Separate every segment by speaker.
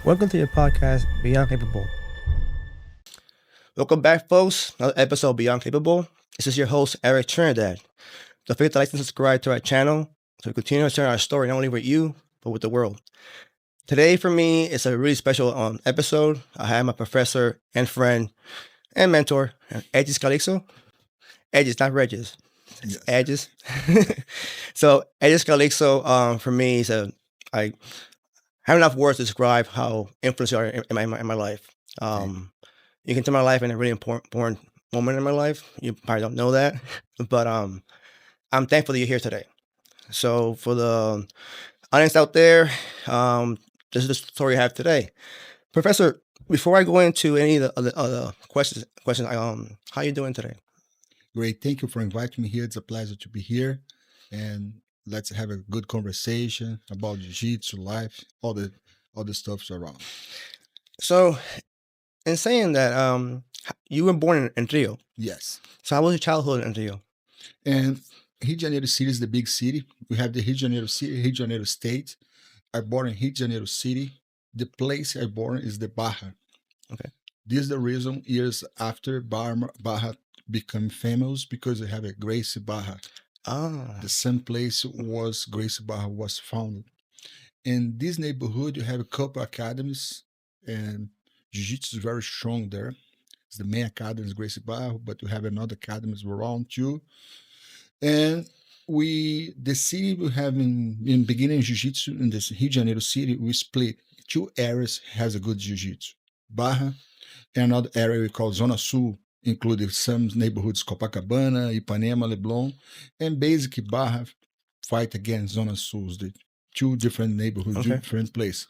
Speaker 1: Welcome to your podcast, Beyond Capable. Welcome back, folks. Another episode of Beyond Capable. This is your host, Eric Trinidad. Don't forget to like and subscribe to our channel so we continue to share our story not only with you, but with the world. Today, for me, it's a really special episode. I have my professor and friend and mentor, Regis Calixto. Regis, not Regis. It's Regis. So, Regis Calixto, for me, I have enough words to describe how influential you are in my life. You can tell my life in a really important moment in my life. You probably don't know that, but I'm thankful that you're here today. So for the audience out there, this is the story I have today. Professor, before I go into any of the other questions, how you doing today?
Speaker 2: Great. Thank you for inviting me here. It's a pleasure to be here. And let's have a good conversation about jiu-jitsu, life, all the stuffs around.
Speaker 1: So, in saying that, you were born in Rio.
Speaker 2: Yes.
Speaker 1: So how was your childhood in Rio?
Speaker 2: And Rio de Janeiro city is the big city. We have the Rio de Janeiro city, Rio de Janeiro state. I born in Rio de Janeiro city. The place I born is the Barra.
Speaker 1: Okay.
Speaker 2: This is the reason years after Barra become famous, because they have a Gracie Barra. The same place was Gracie Barra was founded. In this neighborhood, you have a couple academies, and jiu-jitsu is very strong there. It's the main academy is Gracie Barra, but you have another academies around too. And the city we have in beginning jiu-jitsu in this Rio de Janeiro city, we split two areas has a good jiu-jitsu. Barra and another area we call Zona Sul, including some neighborhoods, Copacabana, Ipanema, Leblon, and basically Barra fight against Zona Sul, the two different neighborhoods,
Speaker 1: Okay.
Speaker 2: different places.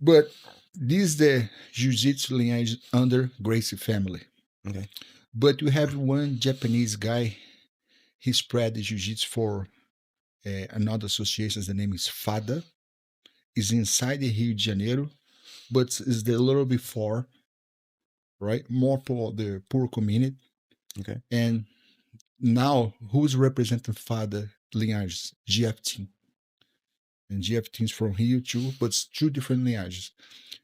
Speaker 2: But this is the jiu-jitsu lineage under Gracie family.
Speaker 1: Okay.
Speaker 2: But we have one Japanese guy, he spread the jiu-jitsu for another association, the name is FADA. Is inside the Rio de Janeiro, but is the little before, right? More for the poor community.
Speaker 1: Okay.
Speaker 2: And now, who's representing FADA lineages? GF team. And GF teams from Rio too, but it's two different lineages.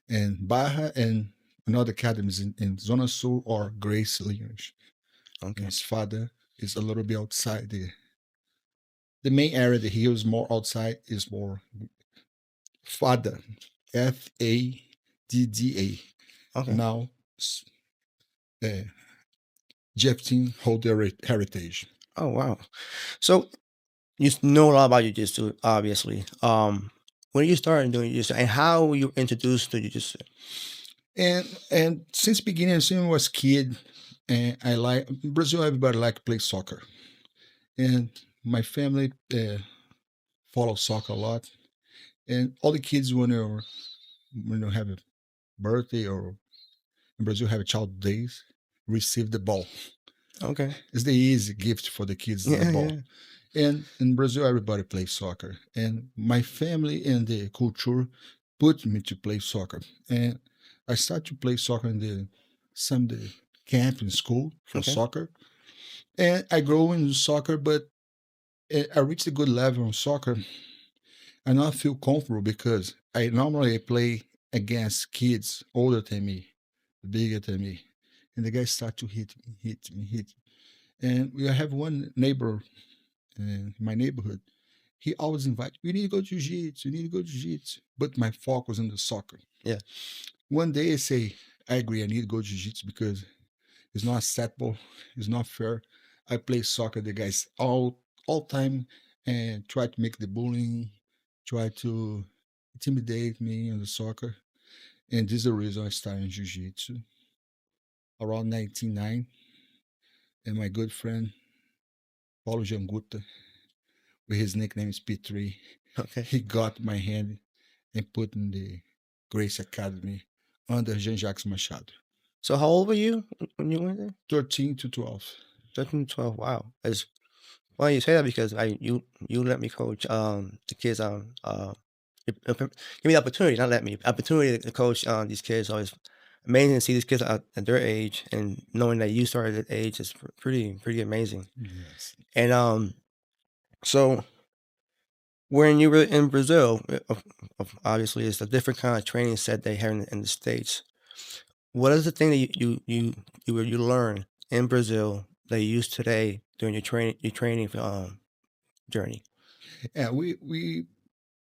Speaker 2: And Barra and another academies in Zona Sul or Grace lineage.
Speaker 1: Okay.
Speaker 2: And FADA is a little bit outside the main area. The Rio is more outside, is more FADA, FADDA.
Speaker 1: Okay.
Speaker 2: Now, GF team hold their heritage.
Speaker 1: Oh wow! So you know a lot about jiu-jitsu, obviously. When you started doing jiu-jitsu, and how were you introduced to jiu-jitsu?
Speaker 2: And since beginning, since I was a kid, and I like in Brazil, everybody like to play soccer, and my family follow soccer a lot, and all the kids when they have a birthday or in Brazil have a child days, receive the ball.
Speaker 1: Okay.
Speaker 2: It's the easy gift for the kids, the ball. And in Brazil, everybody plays soccer. And my family and the culture put me to play soccer. And I started to play soccer in the camp in school for soccer. And I grew in soccer, but I reached a good level in soccer. I not feel comfortable because I normally play against kids older than me, bigger than me. And the guys start to hit me. And we have one neighbor in my neighborhood. He always invites, we need to go to jiu-jitsu, but my focus on the soccer.
Speaker 1: Yeah.
Speaker 2: One day I say, I agree, I need to go to jiu-jitsu because it's not acceptable, it's not fair. I play soccer, the guys all time and try to make the bullying, try to intimidate me in the soccer. And this is the reason I started jiu-jitsu around 1999. And my good friend Paulo Janguta, with his nickname is P3.
Speaker 1: Okay.
Speaker 2: He got my hand and put in the Grace Academy under Jean-Jacques Machado.
Speaker 1: So how old were you when you went there?
Speaker 2: 13 to 12.
Speaker 1: 13 to 12. Wow. Well, you say that because you let me coach the kids give me the opportunity, not let me, opportunity to coach these kids. So it's amazing to see these kids at their age, and knowing that you started at that age is pretty amazing.
Speaker 2: Yes.
Speaker 1: And so When you were in Brazil, obviously it's a different kind of training set they have in the States. What is the thing that you learn in Brazil that you use today during your training journey?
Speaker 2: Yeah, we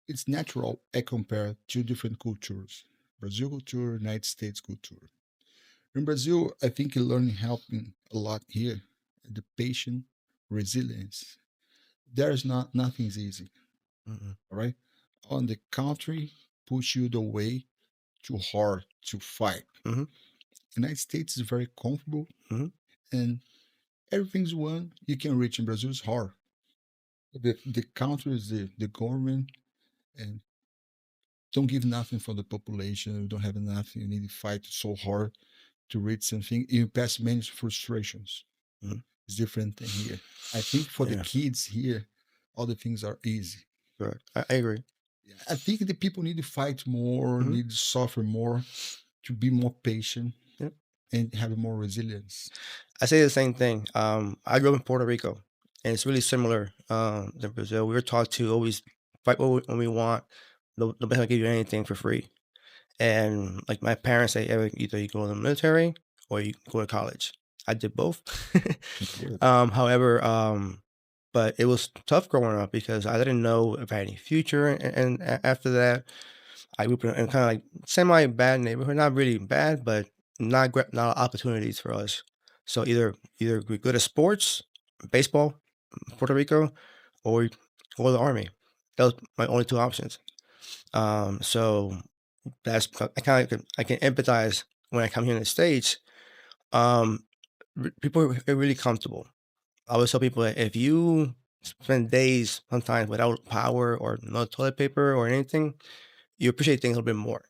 Speaker 2: it's natural. I compare two different cultures: Brazil culture, United States culture. In Brazil, I think learning helping a lot here. The patient resilience. There is not nothing's easy.
Speaker 1: Mm-mm.
Speaker 2: All right. On the country, push you the way too hard to fight.
Speaker 1: Mhm.
Speaker 2: United States is very comfortable
Speaker 1: Mhm.
Speaker 2: and everything's one you can reach. In Brazil is hard. The country is the government and don't give nothing for the population. You don't have nothing. You need to fight so hard to reach something. You pass many frustrations.
Speaker 1: Mhm.
Speaker 2: It's different than here. I think for the
Speaker 1: Yeah.
Speaker 2: kids here, all the things are easy.
Speaker 1: Correct. I agree.
Speaker 2: I think the people need to fight more,
Speaker 1: Mhm.
Speaker 2: need to suffer more, to be more patient
Speaker 1: Yep.
Speaker 2: and have more resilience.
Speaker 1: I say the same thing. I grew up in Puerto Rico, and it's really similar to Brazil. We were taught to always fight when we want. Nobody will give you anything for free. And like my parents say, either you go in the military or you go to college. I did both.
Speaker 2: Good.
Speaker 1: However, but it was tough growing up because I didn't know if I had any future. And after that, I grew up in kind of like semi bad neighborhood, not really bad, but not opportunities for us. So either we're good at sports, baseball, Puerto Rico, or we go to the army. That was my only two options. So that's I can empathize when I come here in the States. Um, People are really comfortable. I always tell people that if you spend days sometimes without power or no toilet paper or anything, you appreciate things a little bit more.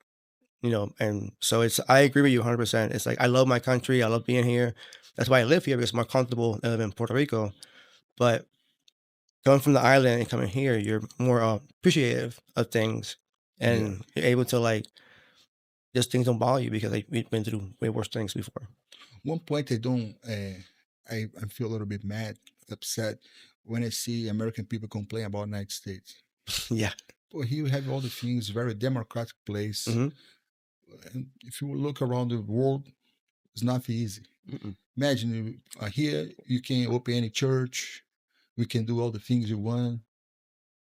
Speaker 1: And so I agree with you 100%. It's like I love my country. I love being here. That's why I live here because it's more comfortable than I live in Puerto Rico. But coming from the island and coming here, you're more appreciative of things,
Speaker 2: Yeah.
Speaker 1: and you're able to like just things don't bother you because like we've been through way worse things before.
Speaker 2: One point I don't, I feel a little bit mad, upset when I see American people complain about United States.
Speaker 1: Yeah.
Speaker 2: Well, here you have all the things, very democratic place.
Speaker 1: Hmm.
Speaker 2: And if you look around the world, it's not easy.
Speaker 1: Mm-mm.
Speaker 2: Imagine here you can open any church, we can do all the things you want.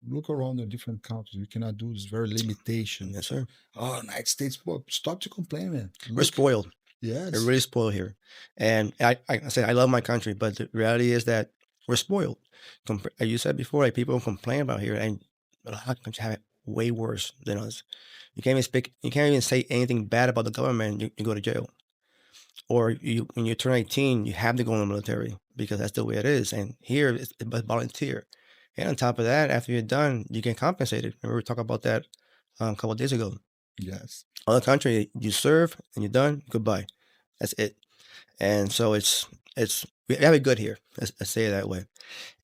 Speaker 2: Look around the different countries, we cannot do this very limitation.
Speaker 1: Yes, sir.
Speaker 2: Oh, United States, well, stop to complain, man.
Speaker 1: We're
Speaker 2: Look,
Speaker 1: spoiled. We're
Speaker 2: yes,
Speaker 1: really spoiled here, and I say I love my country, but the reality is that we're spoiled. Like you said before, like people complain about here, and a lot of countries have it way worse than us. You can't even say anything bad about the government. You go to jail, or when you turn 18, you have to go in the military because that's the way it is. And here it's volunteer, and on top of that, after you're done, you get compensated. Remember we talked about that a couple of days ago.
Speaker 2: yes.
Speaker 1: Other country, you serve and you're done. Goodbye. That's it. And so we have it good here. Let's say it that way.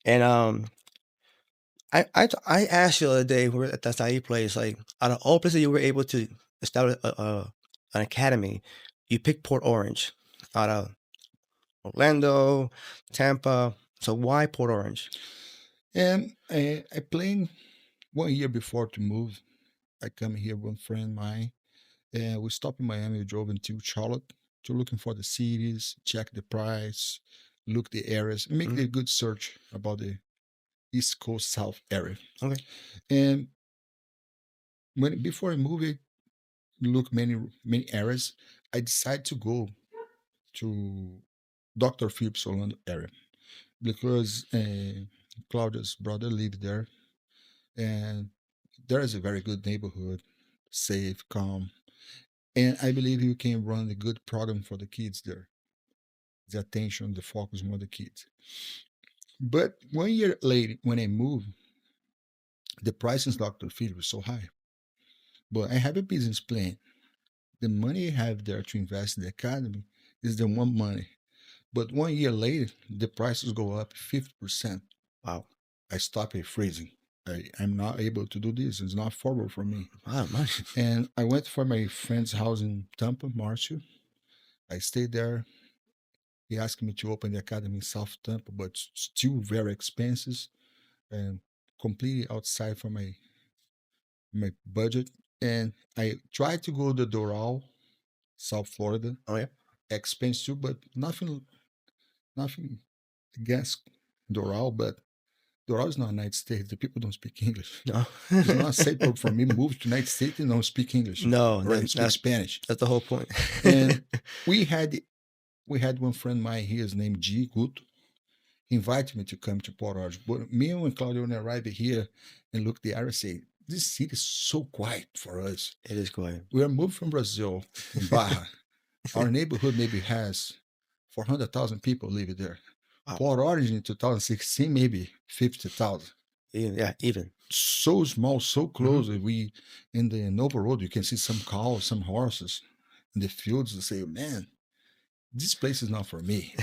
Speaker 1: And I asked you the other day we were at that Saeed place, like out of all places you were able to establish an academy, you picked Port Orange out of Orlando, Tampa. So why Port Orange?
Speaker 2: And I planned 1 year before to move. I come here with one friend of mine, and we stopped in Miami. We drove into Charlotte to looking for the cities, check the price, look the areas, make
Speaker 1: Mhm.
Speaker 2: a good search about the East Coast South area.
Speaker 1: Okay.
Speaker 2: And when before I moved, it look many areas. I decided to go to Dr. Phillips Orlando area because Claudia's brother lived there, and there is a very good neighborhood, safe, calm, and I believe you can run a good program for the kids there. The attention, the focus on the kids. But 1 year later, when I moved, the prices Dr. Phillips was so high. But I have a business plan. The money I have there to invest in the academy is the one money. But 1 year later, the prices go up 50%.
Speaker 1: Wow.
Speaker 2: I stop it freezing. I'm not able to do this. It's not forward for me.
Speaker 1: Wow. Man.
Speaker 2: And I went for my friend's house in Tampa, Marcio. I stayed there. He asked me to open the academy in South Tampa, but still very expensive and completely outside from my budget, and I tried to go to Doral, South Florida.
Speaker 1: Oh yeah.
Speaker 2: Expensive, but nothing against Doral, but Doral is not United States. The people don't speak English.
Speaker 1: No.
Speaker 2: It's not simple for me move to United States and don't speak English.
Speaker 1: No,
Speaker 2: Or speak Spanish.
Speaker 1: that's the whole point.
Speaker 2: And we had one friend of mine here, his name G. Guto. He invited me to come to Port Orange. But me and Claudia, when I arrived here and looked the area, say, this city is so quiet for us.
Speaker 1: It is quiet.
Speaker 2: We are moved from Brazil, from Barra. Our neighborhood maybe has 400,000 people living there. Wow. Port Orange in 2016, maybe 50,000.
Speaker 1: Yeah, even.
Speaker 2: So small, so close. We, in the Novo Road, you can see some cows, some horses in the fields. They say, man, this place is not for me.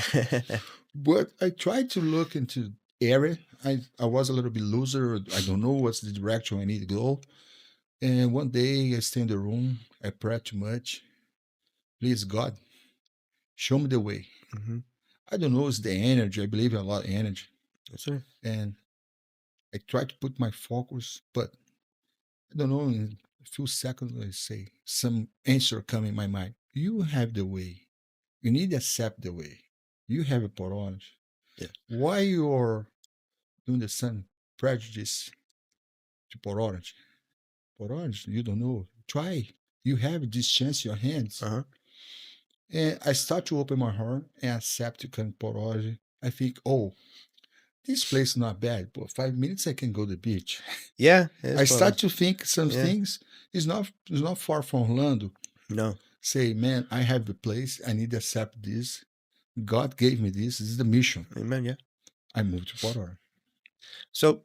Speaker 2: But I tried to look into area. I was a little bit loser. I don't know what's the direction I need to go. And one day I stay in the room. I pray too much. Please, God, show me the way. I don't know, it's the energy. I believe in a lot of energy.
Speaker 1: Yes, sir.
Speaker 2: And I try to put my focus, but I don't know, in a few seconds, I say, some answer come in my mind. You have the way. You need to accept the way. You have a Port Orange.
Speaker 1: Yeah.
Speaker 2: Why you're doing the same prejudice to Port Orange? Port Orange, you don't know. Try. You have this chance in your hands. And I start to open my heart and accept to come to Port Orange. I think, oh, this place is not bad, but 5 minutes I can go to the beach.
Speaker 1: Yeah.
Speaker 2: I start to think some things. It's not far from Orlando.
Speaker 1: No.
Speaker 2: Say, man, I have the place. I need to accept this. God gave me this. This is the mission.
Speaker 1: Amen. Yeah.
Speaker 2: I moved to Port Orange.
Speaker 1: So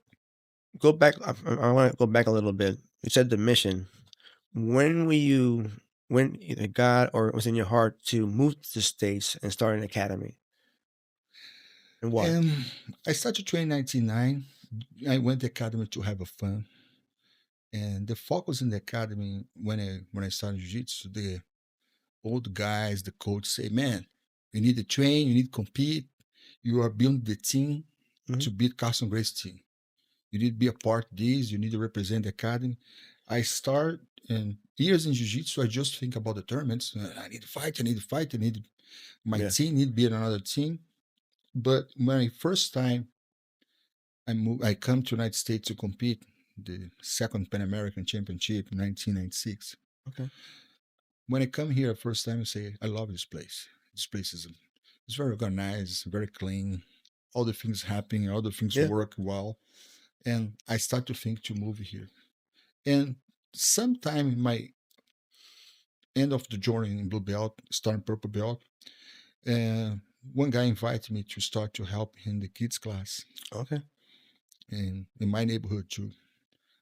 Speaker 1: go back. I want to go back a little bit. You said the mission. When either God or it was in your heart to move to the States and start an academy? And why?
Speaker 2: I started training in 1999. I went to the academy to have a fun. And the focus in the academy, when I started jiu-jitsu, the old guys, the coach say, man, you need to train, you need to compete. You are building the team to beat Carson Gray's team. You need to be a part of this. You need to represent the academy. I start and years in jiu-jitsu, I just think about the tournaments. I need to fight. My team need to be in another team. But my first time I come to United States to compete, the second Pan American Championship in 1996.
Speaker 1: Okay.
Speaker 2: When I come here first time, I say, I love this place. This place is it's very organized, very clean. All the things happening, all the things work well. And I start to think to move here. And sometime in my end of the journey in Blue Belt, starting Purple Belt, one guy invited me to start to help in the kids class.
Speaker 1: Okay.
Speaker 2: And in my neighborhood too.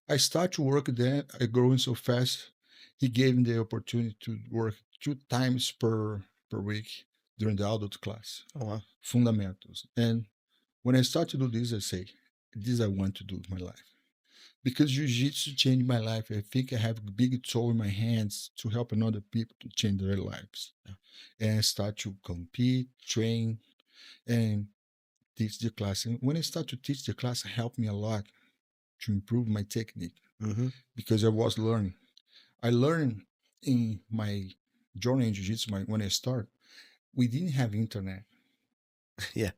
Speaker 2: I start to work there. I growing so fast. He gave me the opportunity to work 2 times per week during the adult class.
Speaker 1: Oh wow.
Speaker 2: Fundamentals. And when I start to do this, I say, this I want to do with my life. Because jiu-jitsu changed my life. I think I have a big tool in my hands to help other people to change their lives. And I start to compete, train, and teach the class. And when I start to teach the class, it helped me a lot to improve my technique because I was learning. I learned in my journey in jiu-jitsu when I started, we didn't have internet.
Speaker 1: Yeah.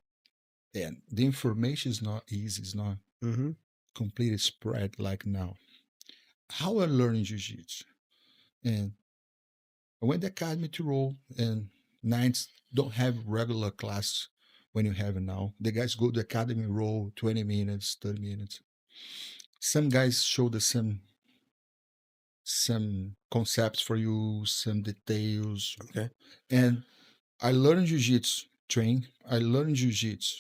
Speaker 2: And the information is not easy. It's not completely spread like now. How I learned jiu-jitsu. And I went to the academy to roll, and nights don't have regular class when you have it now. The guys go to the academy, roll 20 minutes, 30 minutes. Some guys show the some concepts for you, some details.
Speaker 1: Okay.
Speaker 2: And I learned jiu-jitsu, train. I learned jiu-jitsu.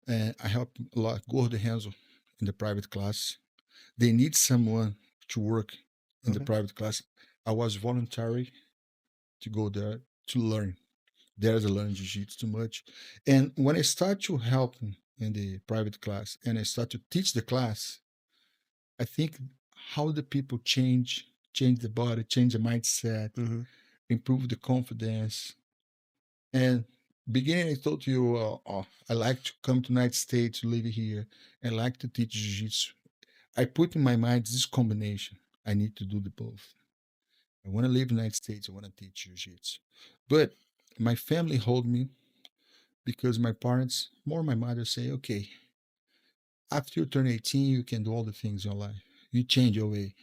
Speaker 2: And I help a lot Gordo Renzo in the private class. They need someone to work in the private class. I was voluntary to go there to learn. There's a learn jiu-jitsu too much. And when I start to help in the private class and I start to teach the class, I think how the people change the body, change the mindset, improve the confidence. And beginning, I told you I like to come to United States, to live here. I like to teach jiu-jitsu. I put in my mind this combination. I need to do the both. I want to live in the United States. I want to teach jiu-jitsu. But my family hold me because my parents, more my mother, say, okay, after you turn 18, you can do all the things in your life. You change your way.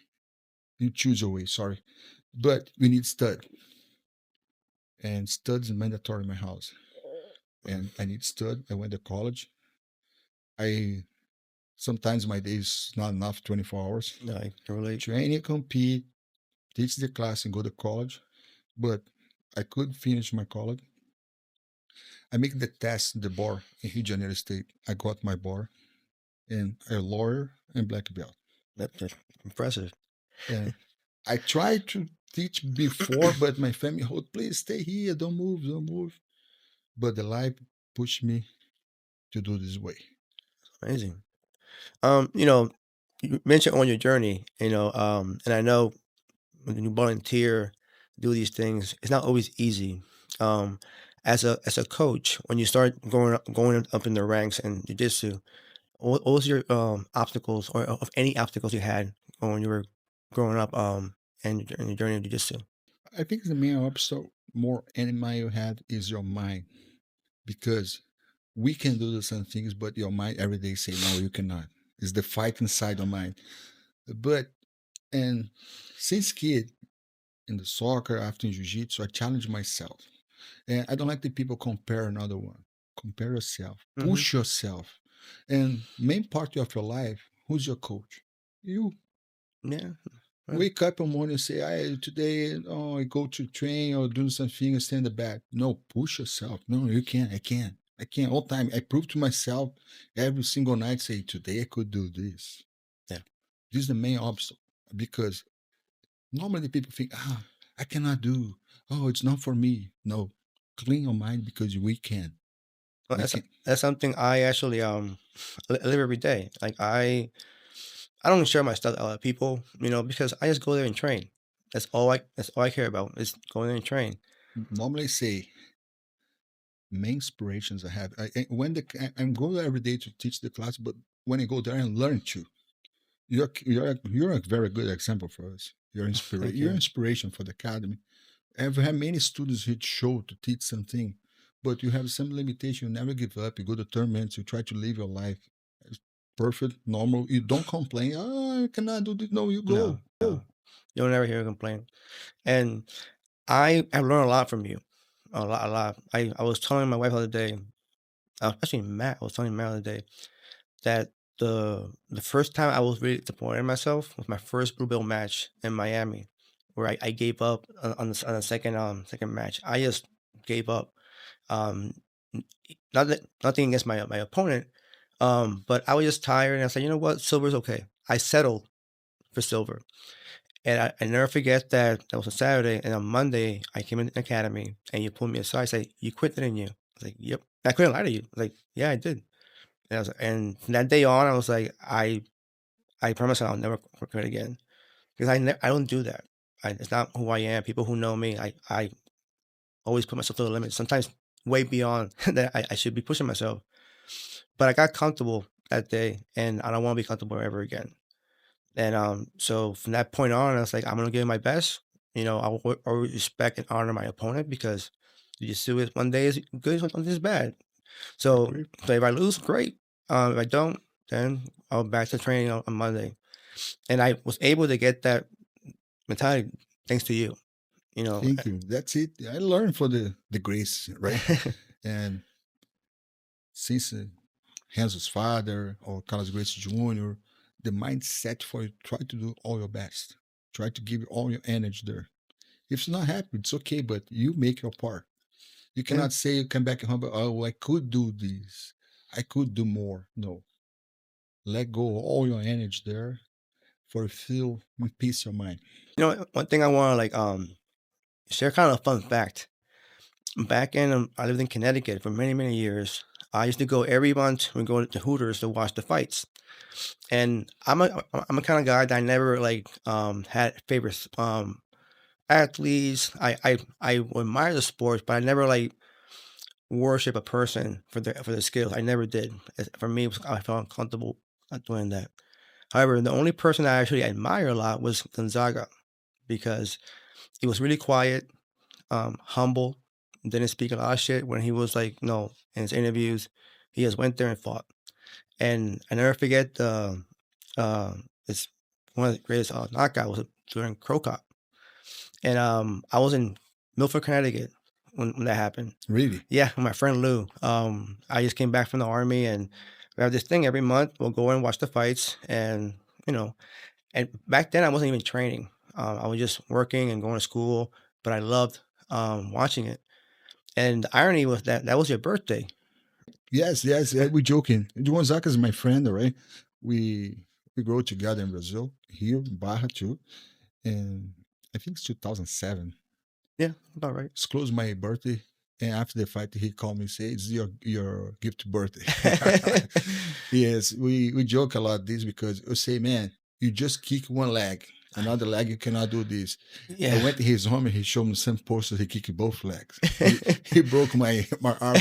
Speaker 2: You choose your way, sorry. But we need stud. And stud is mandatory in my house. And I need stud. I went to college. I sometimes my day is not enough, 24 hours.
Speaker 1: No, I can relate.
Speaker 2: Train, compete, teach the class, and go to college. But I could finish my college. I make the test, the bar in Rio de Janeiro State. I got my bar and a lawyer and black belt.
Speaker 1: That's impressive.
Speaker 2: And I tried to teach before, but my family hold, please stay here, don't move, don't move. But the life pushed me to do this way.
Speaker 1: Amazing. You know, you mentioned on your journey, and I know when you volunteer, do these things, it's not always easy. Um, as a coach, when you start going up in the ranks in jiu-jitsu, what was your obstacles or of any obstacles you had when you were growing up and in your journey of jiu-jitsu?
Speaker 2: I think the main obstacle more enemy you have is your mind, because we can do the same things, but your mind every day say no, you cannot. It's the fight inside your mind. But and since kid in the soccer, after in jiu-jitsu, I challenge myself. And I don't like the people compare another one. Compare yourself,
Speaker 1: Hmm.
Speaker 2: push yourself. And main part of your life, who's your coach? You.
Speaker 1: Yeah. Yeah.
Speaker 2: Wake up in the morning and say, today, I go to train or do something and stand the back. No, push yourself. No, you can't. I can't. I can't. All time. I prove to myself every single night, say, today I could do this.
Speaker 1: Yeah.
Speaker 2: This is the main obstacle, because normally people think, I cannot do. Oh, it's not for me. No, clean your mind, because we can.
Speaker 1: Well,
Speaker 2: We
Speaker 1: that's
Speaker 2: can.
Speaker 1: that's something I actually live every day. Like I don't share my stuff with other people, because I just go there and train. That's all I care about is going there and train.
Speaker 2: Normally say main inspirations I have. I'm going there every day to teach the class, but when I go there and learn too. You're a very good example for us.
Speaker 1: Thank
Speaker 2: You're
Speaker 1: you.
Speaker 2: inspiration for the academy. I've had many students who show to teach something, but you have some limitation. You never give up. You go to tournaments. You try to live your life. It's perfect, normal. You don't complain. I cannot do this. No, you
Speaker 1: No,
Speaker 2: go.
Speaker 1: no, you'll never hear a complaint. And I learned a lot from you, a lot, a lot. I was telling my wife the other day, actually Matt, I was telling Matt the other day that the first time I was really disappointed in myself was my first blue belt match in Miami, where I gave up on the second match. I just gave up. Um, nothing against my opponent, but I was just tired, and I said, you know what, silver's okay. I settled for silver, and I never forget that was a Saturday, and on Monday I came in the academy, and you pulled me aside, say, you quit, didn't you? I was like, yep. I couldn't lie to you. Like, yeah, I did. And from that day on, I was like, I promise I'll never quit again, because I don't do that. It's not who I am. People who know me, I always put myself to the limit. Sometimes way beyond that I should be pushing myself. But I got comfortable that day, and I don't want to be comfortable ever again. And so from that point on, I was like, I'm gonna give it my best. I will always respect and honor my opponent, because you just do it. One day is good, one day is bad. So,
Speaker 2: Agree.
Speaker 1: so if I lose, great. If I don't, then I'll back to training on Monday. And I was able to get that mentality thanks to you. You know,
Speaker 2: Thank you. That's it. I learned for the grace, right? And since Hanzo's father or Carlos Grace Jr., the mindset for you, try to do all your best. Try to give all your energy there. If it's not happy, it's okay, but you make your part. You
Speaker 1: yeah.
Speaker 2: cannot say you come back home, oh, I could do this. I could do more. No. Let go all your energy there for feel peace your mind.
Speaker 1: One thing I want to share, kind of a fun fact. Back in I lived in Connecticut for many many years. I used to go every month. We go to Hooters to watch the fights. And I'm a kind of guy that I never had favorite athletes. I admire the sports, but I never worship a person for their skills. I never did. For me, I felt uncomfortable not doing that. However, the only person I actually admire a lot was Gonzaga because he was really quiet, humble, didn't speak a lot of shit when he was like, no, in his interviews, he just went there and fought. And I never forget it's one of the greatest knockout was during Crow Cop. And I was in Milford, Connecticut when that happened.
Speaker 2: Really?
Speaker 1: Yeah, my friend Lou. I just came back from the army, and we have this thing every month. We'll go and watch the fights, and you know, and back then I wasn't even training. I was just working and going to school, but I loved watching it. And the irony was that was your birthday.
Speaker 2: Yes, yes. We're joking. Gonzaga is my friend, right? We grew together in Brazil, here in Barra too, and I think it's 2007.
Speaker 1: Yeah, about right.
Speaker 2: It's close my birthday, and after the fight, he called me and said, "It's your gift birthday." Yes, we joke a lot this because we say, "Man, you just kick one leg, another leg you cannot do this."
Speaker 1: Yeah.
Speaker 2: I went to his home and he showed me some posters. He kicked both legs. He broke my arm.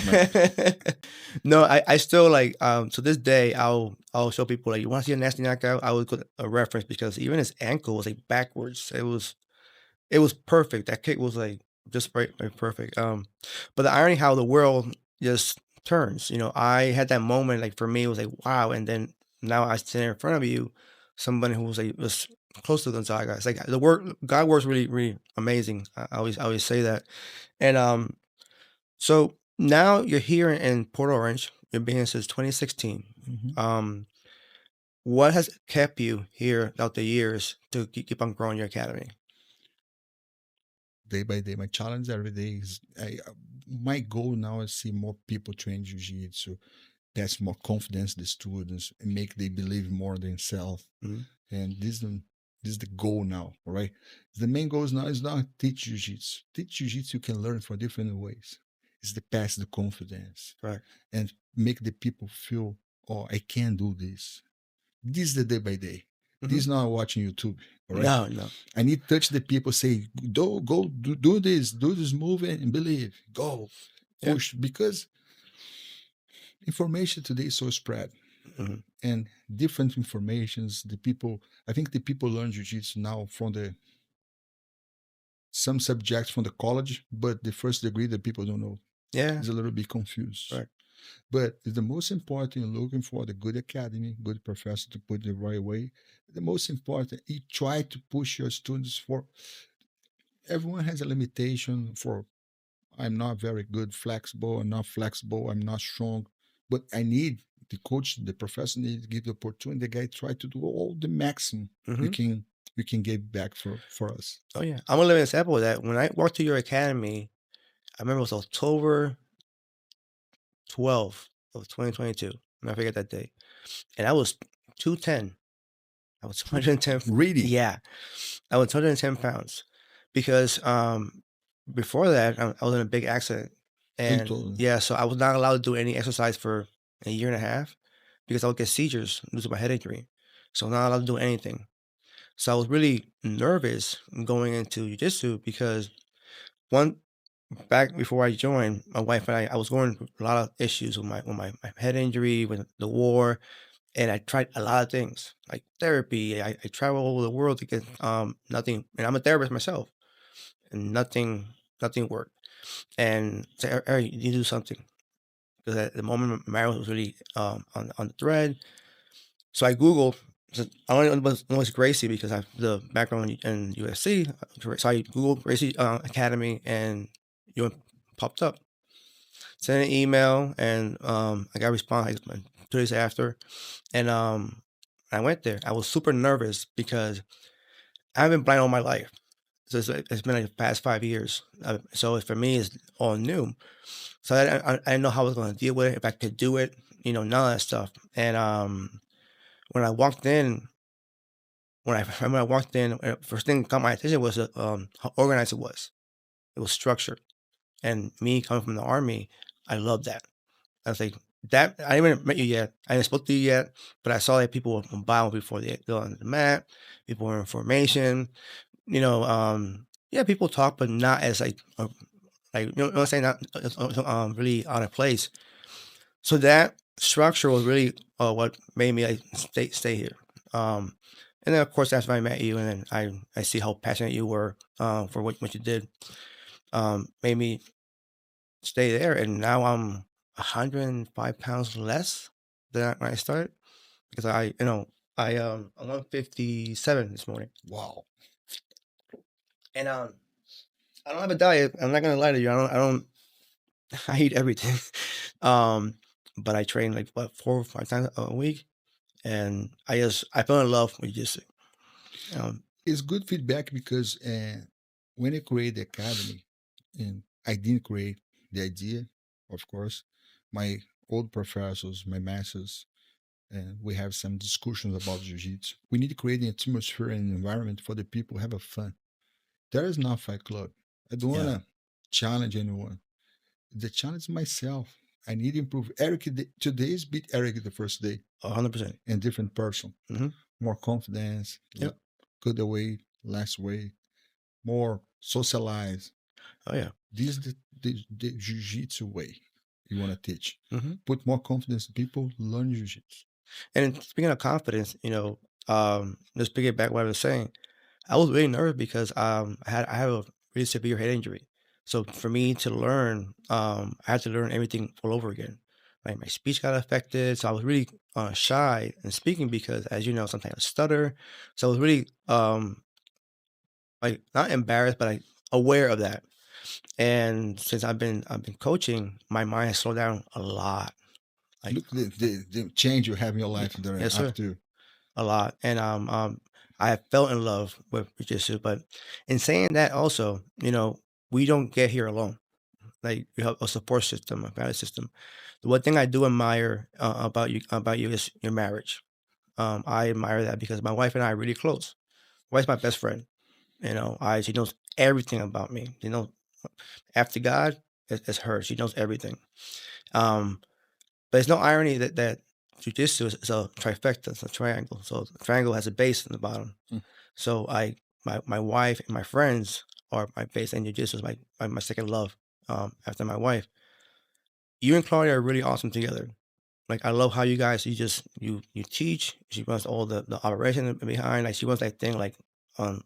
Speaker 1: No, I still like to this day I'll show people like, you want to see a nasty knockout? I would put a reference because even his ankle was like backwards. It was perfect. That kick was like just right perfect. But the irony how the world just turns. I had that moment like for me it was like wow, and then now I stand in front of you, somebody who was close to Gonzaga. It's like the work God works really really amazing. I always say that, and so now you're here in Port Orange. You've been here since 2016. What has kept you here throughout the years to keep on growing your academy?
Speaker 2: Day by day, my challenge every day is my goal now is see more people train jiu-jitsu, pass more confidence to the students, and make they believe more in themselves. And this is the goal now, all right? The main goal is now is not teach jiu-jitsu. Teach jiu-jitsu you can learn for different ways. It's the pass the confidence,
Speaker 1: Right.
Speaker 2: and make the people feel, oh, I can do this. This is the day by day. This is not watching YouTube, all right?
Speaker 1: No.
Speaker 2: I need to touch the people, say, go do this move and believe. Go. Push. Because information today is so spread. And different informations, I think the people learn jiu-jitsu now from some subjects from the college, but the first degree that people don't know.
Speaker 1: Yeah.
Speaker 2: It's a little bit confused.
Speaker 1: Right.
Speaker 2: But the most important, looking for the good academy, good professor to put it the right way. The most important, you try to push your students for. Everyone has a limitation for. I'm not very good flexible. I'm not flexible. I'm not strong. But I need the coach, the professor needs to give the opportunity. The guy try to do all the maximum we can give back for us.
Speaker 1: Oh yeah, I'm gonna live an example of that. When I walked to your academy, I remember it was October 12th of 2022. I forget that date, and I was 210. I was 110.
Speaker 2: Really?
Speaker 1: Yeah, I was 110 pounds because before that I was in a big accident, and yeah, so I was not allowed to do any exercise for a year and a half because I would get seizures due to my head injury. So I'm not allowed to do anything. So I was really nervous going into jiu-jitsu because back before I joined, my wife and I was going through a lot of issues with my head injury, with the war, and I tried a lot of things like therapy. I traveled all over the world to get nothing, and I'm a therapist myself, and nothing worked. And say, Eric, you need to do something because at the moment my marriage was really on the thread. So I Googled. So I only know it's Gracie because I have the background in USC. So I Googled Gracie Academy, and you popped up. Sent an email, and I got a response like 2 days after, and I went there. I was super nervous because I've been blind all my life. So it's been like the past 5 years. So for me, it's all new. So I didn't know how I was going to deal with it, if I could do it, none of that stuff. And when I walked in, when I walked in, first thing that caught my attention was how organized it was. It was structured, and me coming from the army, I love that. I was like, that I didn't even met you yet. I didn't spoke to you yet, but I saw that people were bowing before they go on the mat. People were in formation. Yeah, people talk, but not as like like you know what I'm saying, not really out of place. So that structure was really what made me like stay here. Um, and then of course after I met you, and then I see how passionate you were for what you did. Made me stay there, and now I'm 105 pounds less than when I started because I'm 157 this morning.
Speaker 2: Wow.
Speaker 1: And I don't have a diet. I'm not gonna lie to you. I don't I eat everything. But I train like what 4 or 5 times a week, and I fell in love with jiu-jitsu.
Speaker 2: It's good feedback because when I create the academy, and I didn't create the idea, of course, my old professors, my masters, and we have some discussions about jiu-jitsu. We need to create an atmosphere and environment for the people to have a fun. There is not Fight Club. I don't want
Speaker 1: Yeah,
Speaker 2: to challenge anyone. The challenge is myself. I need to improve. Eric today is beat Eric the first day,
Speaker 1: 100%.
Speaker 2: and different person, more confidence,
Speaker 1: Yep.
Speaker 2: good away, less way, more socialized.
Speaker 1: Oh yeah.
Speaker 2: This is the jiu-jitsu way you want to teach.
Speaker 1: hmm
Speaker 2: Put more confidence in people, learn jiu-jitsu.
Speaker 1: And speaking of confidence, just piggyback what I was saying, I was really nervous because I have a really severe head injury. So for me to learn, I had to learn everything all over again. Like my speech got affected, so I was really shy in speaking because, as you know, sometimes I stutter. So I was really like not embarrassed, but like aware of that. And since I've been coaching, my mind has slowed down a lot. Like
Speaker 2: Look the change you have in your life
Speaker 1: yes, sir,
Speaker 2: after.
Speaker 1: a lot. And I have fell in love with jiu-jitsu. But in saying that, also, we don't get here alone. Like you have a support system, a family system. The one thing I do admire about you is your marriage. I admire that because my wife and I are really close. My wife's my best friend. She knows everything about me. After God, it's her. She knows everything. Um, but it's no irony that jujitsu is a trifecta. It's a triangle. So the triangle has a base in the bottom.
Speaker 2: Mm.
Speaker 1: So my wife and my friends are my base, and jujitsu is my second love. After my wife, you and Claudia are really awesome together. Like I love how you teach. She runs all the operation behind. Like she runs that thing um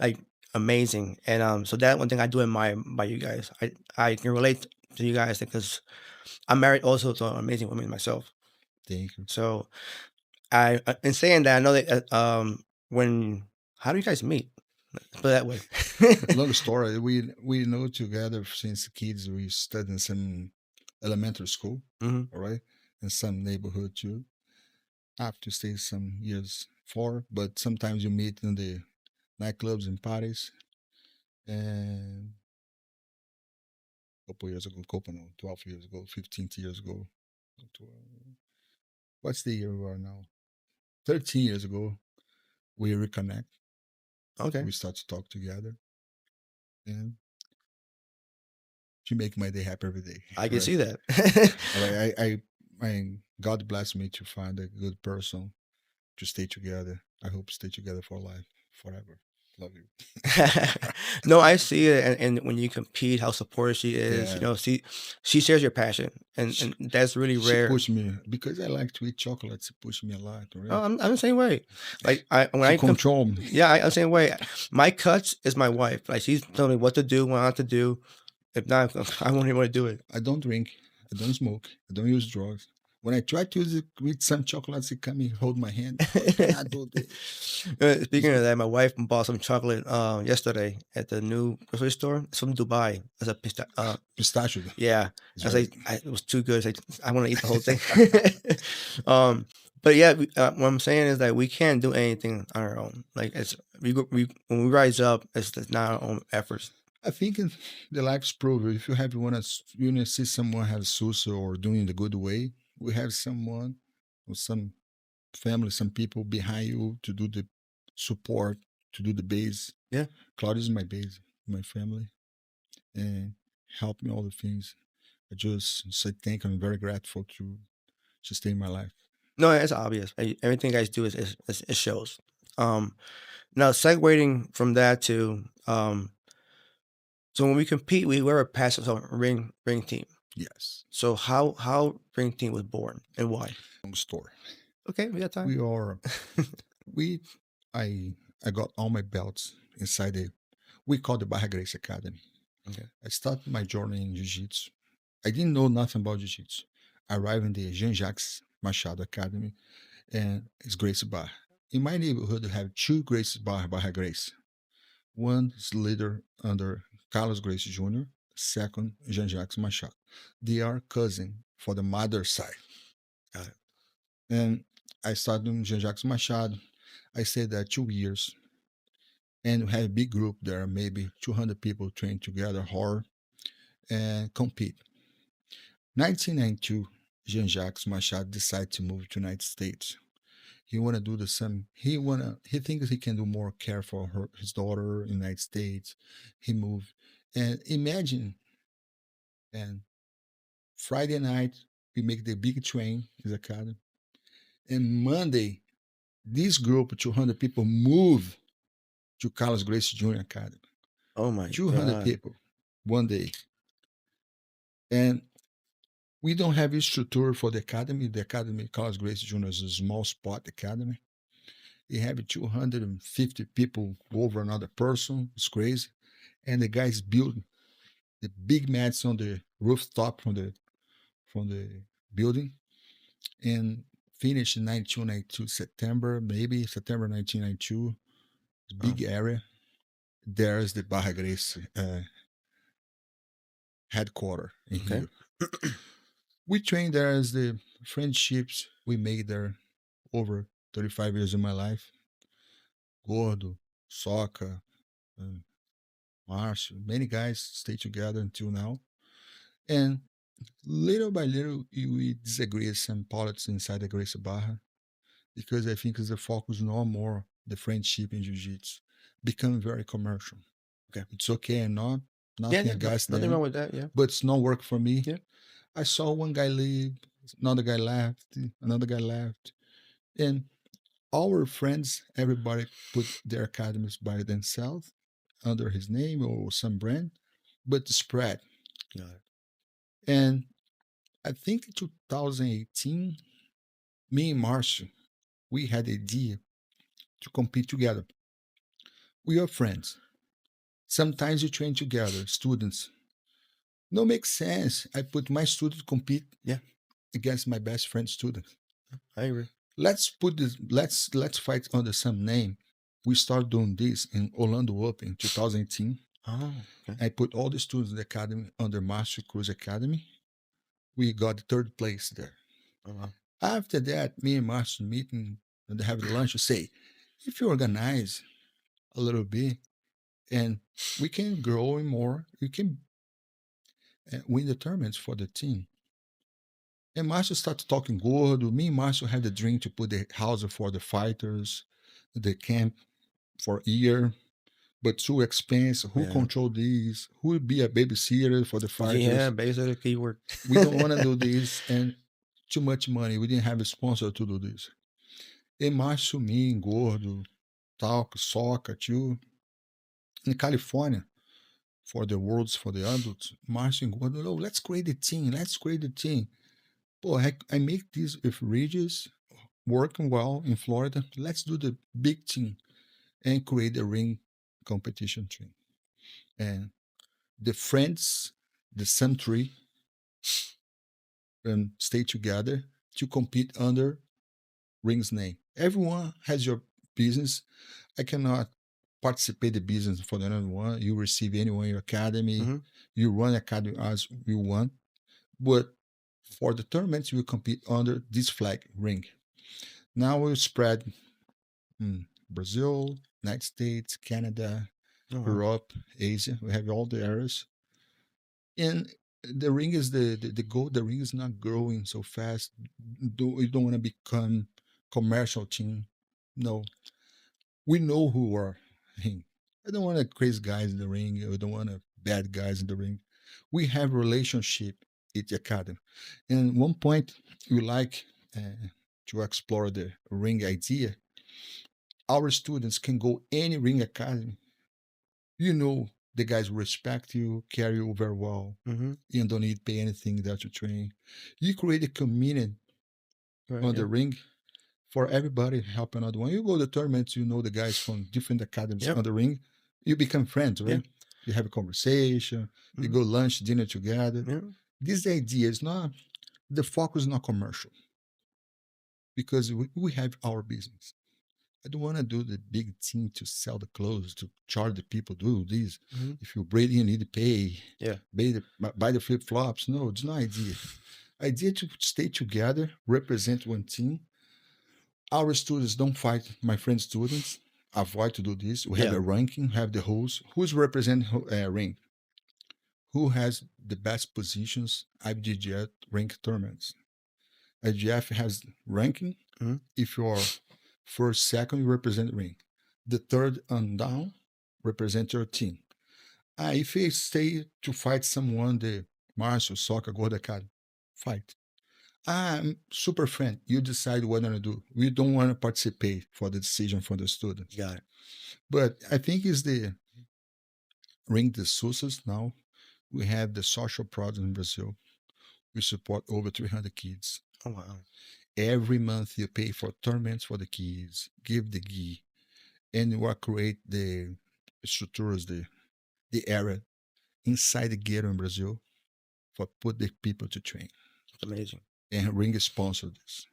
Speaker 1: like amazing. And so that one thing I do admire by you guys. I can relate to you guys because I'm married also to amazing women myself.
Speaker 2: Thank you.
Speaker 1: So in saying that, I know that when how do you guys meet? Let's put it that way.
Speaker 2: Long story. We know together since kids. We studied in some elementary school,
Speaker 1: hmm
Speaker 2: all right, in some neighborhood too. I have to stay some years for, but sometimes you meet in the nightclubs and parties. And a couple years ago, 12 years ago, 15 years ago. What's the year we are now? 13 years ago, we reconnect.
Speaker 1: Okay,
Speaker 2: We start to talk together, and she make my day happy every day.
Speaker 1: I can
Speaker 2: Right?
Speaker 1: see that.
Speaker 2: All right. God bless me to find a good person to stay together. I hope stay together for life, forever. Love you.
Speaker 1: No, I see it, and when you compete, how supportive she is.
Speaker 2: Yeah.
Speaker 1: She shares your passion, and
Speaker 2: She,
Speaker 1: that's really
Speaker 2: she
Speaker 1: rare.
Speaker 2: pushed me because I like to eat chocolate. She pushed me a lot, right?
Speaker 1: Oh, I'm the same way. Like when
Speaker 2: She
Speaker 1: I come,
Speaker 2: control me.
Speaker 1: yeah, I'm the same way. My cuts is my wife. Like she's telling me what to do, what not to do. If not, I won't even want to do it.
Speaker 2: I don't drink. I don't smoke. I don't use drugs. When I try to use it with some chocolates, he come and hold my hand. I cannot do this.
Speaker 1: Speaking of that, my wife bought some chocolate yesterday at the new grocery store. It's from Dubai. It's a
Speaker 2: Pistachio.
Speaker 1: yeah.
Speaker 2: It's
Speaker 1: I was
Speaker 2: very
Speaker 1: like, it was too good. It's like, I want to eat the whole thing. But yeah, what I'm saying is that we can't do anything on our own. Like when we rise up, it's not our own efforts.
Speaker 2: I think the life's proof. If you have you want to see someone have success or doing the good way, we have someone or some family, some people behind you to do the support, to do the base.
Speaker 1: Yeah.
Speaker 2: Claudia is my base, my family, and help me all the things. I just say thank you. I'm very grateful to sustain my life.
Speaker 1: No, it's obvious. Everything you guys do it shows. Now segueing from that to So when we compete, we wear a patch of our ring team.
Speaker 2: Yes.
Speaker 1: So how ring team was born and why?
Speaker 2: Long story.
Speaker 1: Okay, we got time.
Speaker 2: I got all my belts inside we call the Barra Grace Academy.
Speaker 1: Okay.
Speaker 2: I started my journey in jiu-jitsu. I didn't know nothing about jiu-jitsu. I arrived in the Jean-Jacques Machado Academy, and it's Grace Barra. In my neighborhood, we have two Grace Barra Grace. One is leader under Carlos Grace Jr., second, Jean-Jacques Machado. They are cousin for the mother side. And I started in Jean-Jacques Machado. I stayed there 2 years. And we have a big group there, maybe 200 people trained together hard and compete. 1992, Jean-Jacques Machado decided to move to the United States. He want to do the same. He thinks he can do more care for his daughter in the United States. He moved. And imagine, and Friday night, we make the big train, his academy. And Monday, this group of 200 people move to Carlos Grace Jr. Academy.
Speaker 1: Oh my
Speaker 2: 200
Speaker 1: God.
Speaker 2: people, one day. And we don't have a structure for the academy. The academy, Carlos Grace Jr. is a small spot academy. We have 250 people over another person. It's crazy. And the guys build the big mats on the rooftop from the building and finished in 1992 September, maybe September 1992. Big area. There's the Barra Grace headquarters in Rio. We trained there as the friendships we made there over 35 years of my life. Gordo, Soca, Marcio, many guys stay together until now. And little by little, we disagree with some politics inside the Grace Barra because I think the focus no more the friendship in jiu-jitsu become very commercial. Okay, it's okay and nothing against them.
Speaker 1: Nothing wrong with that, yeah.
Speaker 2: But it's not work for me.
Speaker 1: Yeah.
Speaker 2: I saw one guy leave, another guy left, another guy left, and our friends, everybody put their academies by themselves under his name or some brand, but spread. Yeah. And I think in 2018, me and Marcio, we had the idea to compete together. We are friends. Sometimes we train together, students. No makes sense. I put my student compete against my best friend student.
Speaker 1: I agree.
Speaker 2: Let's put this. Let's fight under some name. We start doing this in Orlando Open 2018.
Speaker 1: Oh, okay.
Speaker 2: I put all the students in the academy under Master Cruz Academy. We got third place there. Uh-huh. After that, me and Master meeting and have lunch and say, if you organize a little bit and we can grow more, we can win the tournaments for the team. And Márcio started talking gordo. Me and Márcio had the dream to put the house for the fighters, the camp for a year, but too expensive. Who control these? Who will be a babysitter for the fighters?
Speaker 1: Yeah, babysitter keyword.
Speaker 2: We don't want to do this, and too much money. We didn't have a sponsor to do this. And Márcio, me, gordo, talk, soccer, too. In California, for the worlds, for the adults, Márcio and gordo, no, let's create a team. Let's create a team. Boy, I make this with Regis working well in Florida. Let's do the big team and create a ring competition team. And the friends, the century, stay together to compete under ring's name. Everyone has your business. I cannot participate the business for another one. You receive anyone in your academy. Mm-hmm. You run academy as you want. But for the tournaments, we compete under this flag ring. Now we'll spread Brazil, United States, Canada, Europe, Asia. We have all the areas. And the ring is the goal. The ring is not growing so fast. You don't want to become commercial team. No. We know who we are. I don't want crazy guys in the ring. I don't want bad guys in the ring. We have relationship at the academy. And one point we like to explore the ring idea. Our students can go any ring academy. You know The guys respect you, carry you very well. You don't need to pay anything that you train. You create a community on the ring for everybody helping out. When you go to tournaments, you know the guys from different academies on the ring. You become friends, right? You have a conversation. You go lunch, dinner together. This idea is not, the focus is not commercial, because we have our business. I don't want to do the big thing to sell the clothes, to charge the people, do this. If you break, you need to pay. Buy the flip flops. No, it's not idea. Idea to stay together, represent one team. Our students don't fight my friends' students. Avoid to do this. We have a ranking, have the host. Who's representing ring? Who has the best positions? IBJJF rank tournaments. IGF has ranking. If you're first, second, you represent ring. The third and down represent your team. If you stay to fight someone, the Marshall, Soccer, Gorda Card, fight. I'm super friend. You decide what you want to do. We don't want to participate for the decision for the students.
Speaker 1: Got it.
Speaker 2: But I think it's the ring the sources now. We have the social project in Brazil. We support over 300 kids.
Speaker 1: Oh, wow.
Speaker 2: Every month you pay for tournaments for the kids, give the gi, and you create the structures, the area inside the ghetto in Brazil for put the people to train.
Speaker 1: It's amazing.
Speaker 2: And ring sponsored this.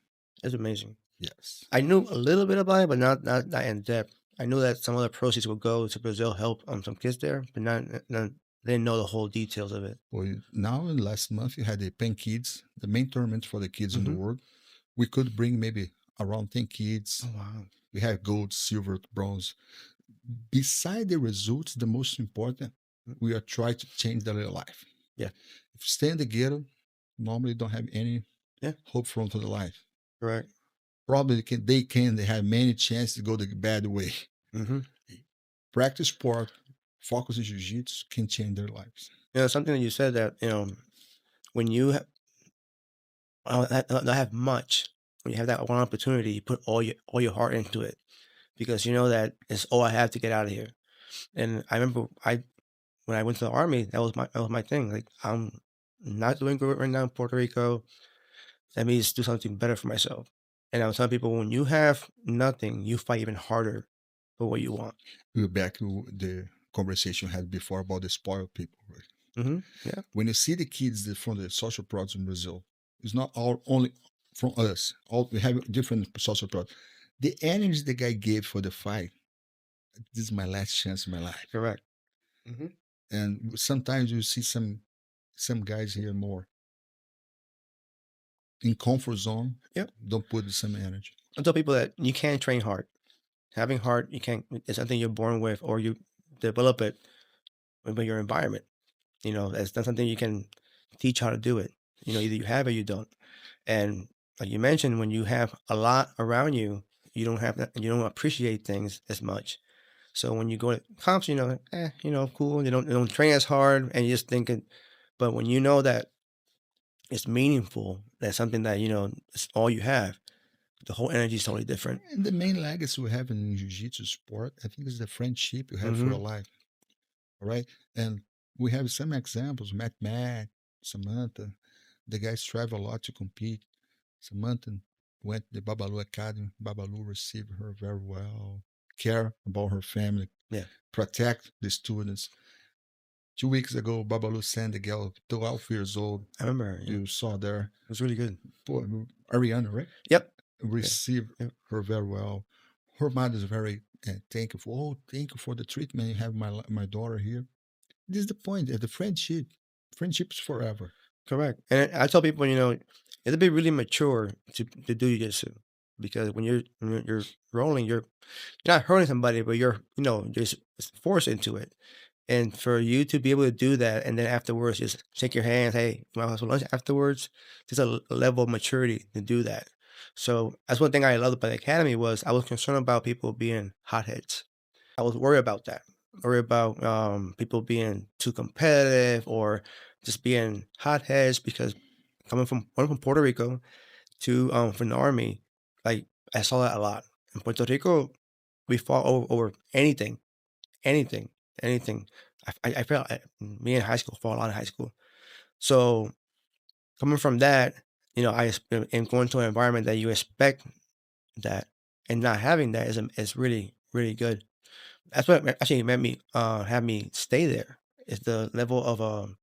Speaker 1: It's amazing.
Speaker 2: Yes.
Speaker 1: I knew a little bit about it, but not in depth. I knew that some other proceeds would go to Brazil, help some kids there, but not they didn't know the whole details of it.
Speaker 2: Well, now in last month you had the Pen Kids, the main tournament for the kids in the world. We could bring maybe around 10 kids.
Speaker 1: Oh, wow.
Speaker 2: We have gold, silver, bronze. Beside the results, the most important, we are trying to change their life.
Speaker 1: Yeah.
Speaker 2: If you stay in the ghetto, normally don't have any hope from the life.
Speaker 1: Right.
Speaker 2: Probably they have many chances to go the bad way. Practice sport, focus in jiu-jitsu can change their lives.
Speaker 1: Something that you said that, when you not have much, when you have that one opportunity, you put all your heart into it, because you know that it's all I have to get out of here. And I remember when I went to the Army, that was my thing. Like, I'm not doing good right now in Puerto Rico. Let me just do something better for myself. And I was telling people, when you have nothing, you fight even harder for what you want.
Speaker 2: We're back to the conversation we had before about the spoiled people, right?
Speaker 1: Yeah.
Speaker 2: When you see the kids from the social projects in Brazil, it's not all only from us. We have different social projects. The energy the guy gave for the fight, this is my last chance in my life.
Speaker 1: Correct.
Speaker 2: And sometimes you see some guys here more in comfort zone. Don't put the same energy.
Speaker 1: I tell people that you can't train hard. Having heart, you can't. It's something you're born with, or you develop it with your environment. That's not something you can teach how to do it. Either you have it or you don't. And like you mentioned, when you have a lot around you, you don't have that, you don't appreciate things as much. So when you go to comps, cool. They don't train as hard, and you just think it. But when you know that it's meaningful, that's something that it's all you have. The whole energy is totally different.
Speaker 2: And the main legacy we have in jiu-jitsu sport, I think, is the friendship you have for a life. All right. And we have some examples, Matt, Samantha. The guys travel a lot to compete. Samantha went to the Babalu Academy. Babalu received her very well, care about her family, protect the students. 2 weeks ago, Babalu sent a girl, 12 years old.
Speaker 1: I remember her.
Speaker 2: You saw there.
Speaker 1: It was really good.
Speaker 2: Ariana, right?
Speaker 1: Yep.
Speaker 2: Received her very well. Her mother is very thankful. Oh, thank you for the treatment. You have my daughter here. This is the point. The friendship. Friendship's forever.
Speaker 1: Correct. And I tell people, you have to be really mature to do jiu-jitsu, because when you're rolling, you're not hurting somebody, but you're just forced into it. And for you to be able to do that, and then afterwards just shake your hands, hey, you want to have some lunch afterwards? There's a level of maturity to do that. So that's one thing I loved about the academy, was I was concerned about people being hotheads. I was worried about that. Worried about people being too competitive, or just being hotheads, because coming from Puerto Rico to from the Army, like, I saw that a lot. In Puerto Rico, we fought over anything. anything. I felt me in high school fought a lot in high school. So coming from that, I am going to an environment that you expect that, and not having that is really really good. That's what actually made me have me stay there. Is the level of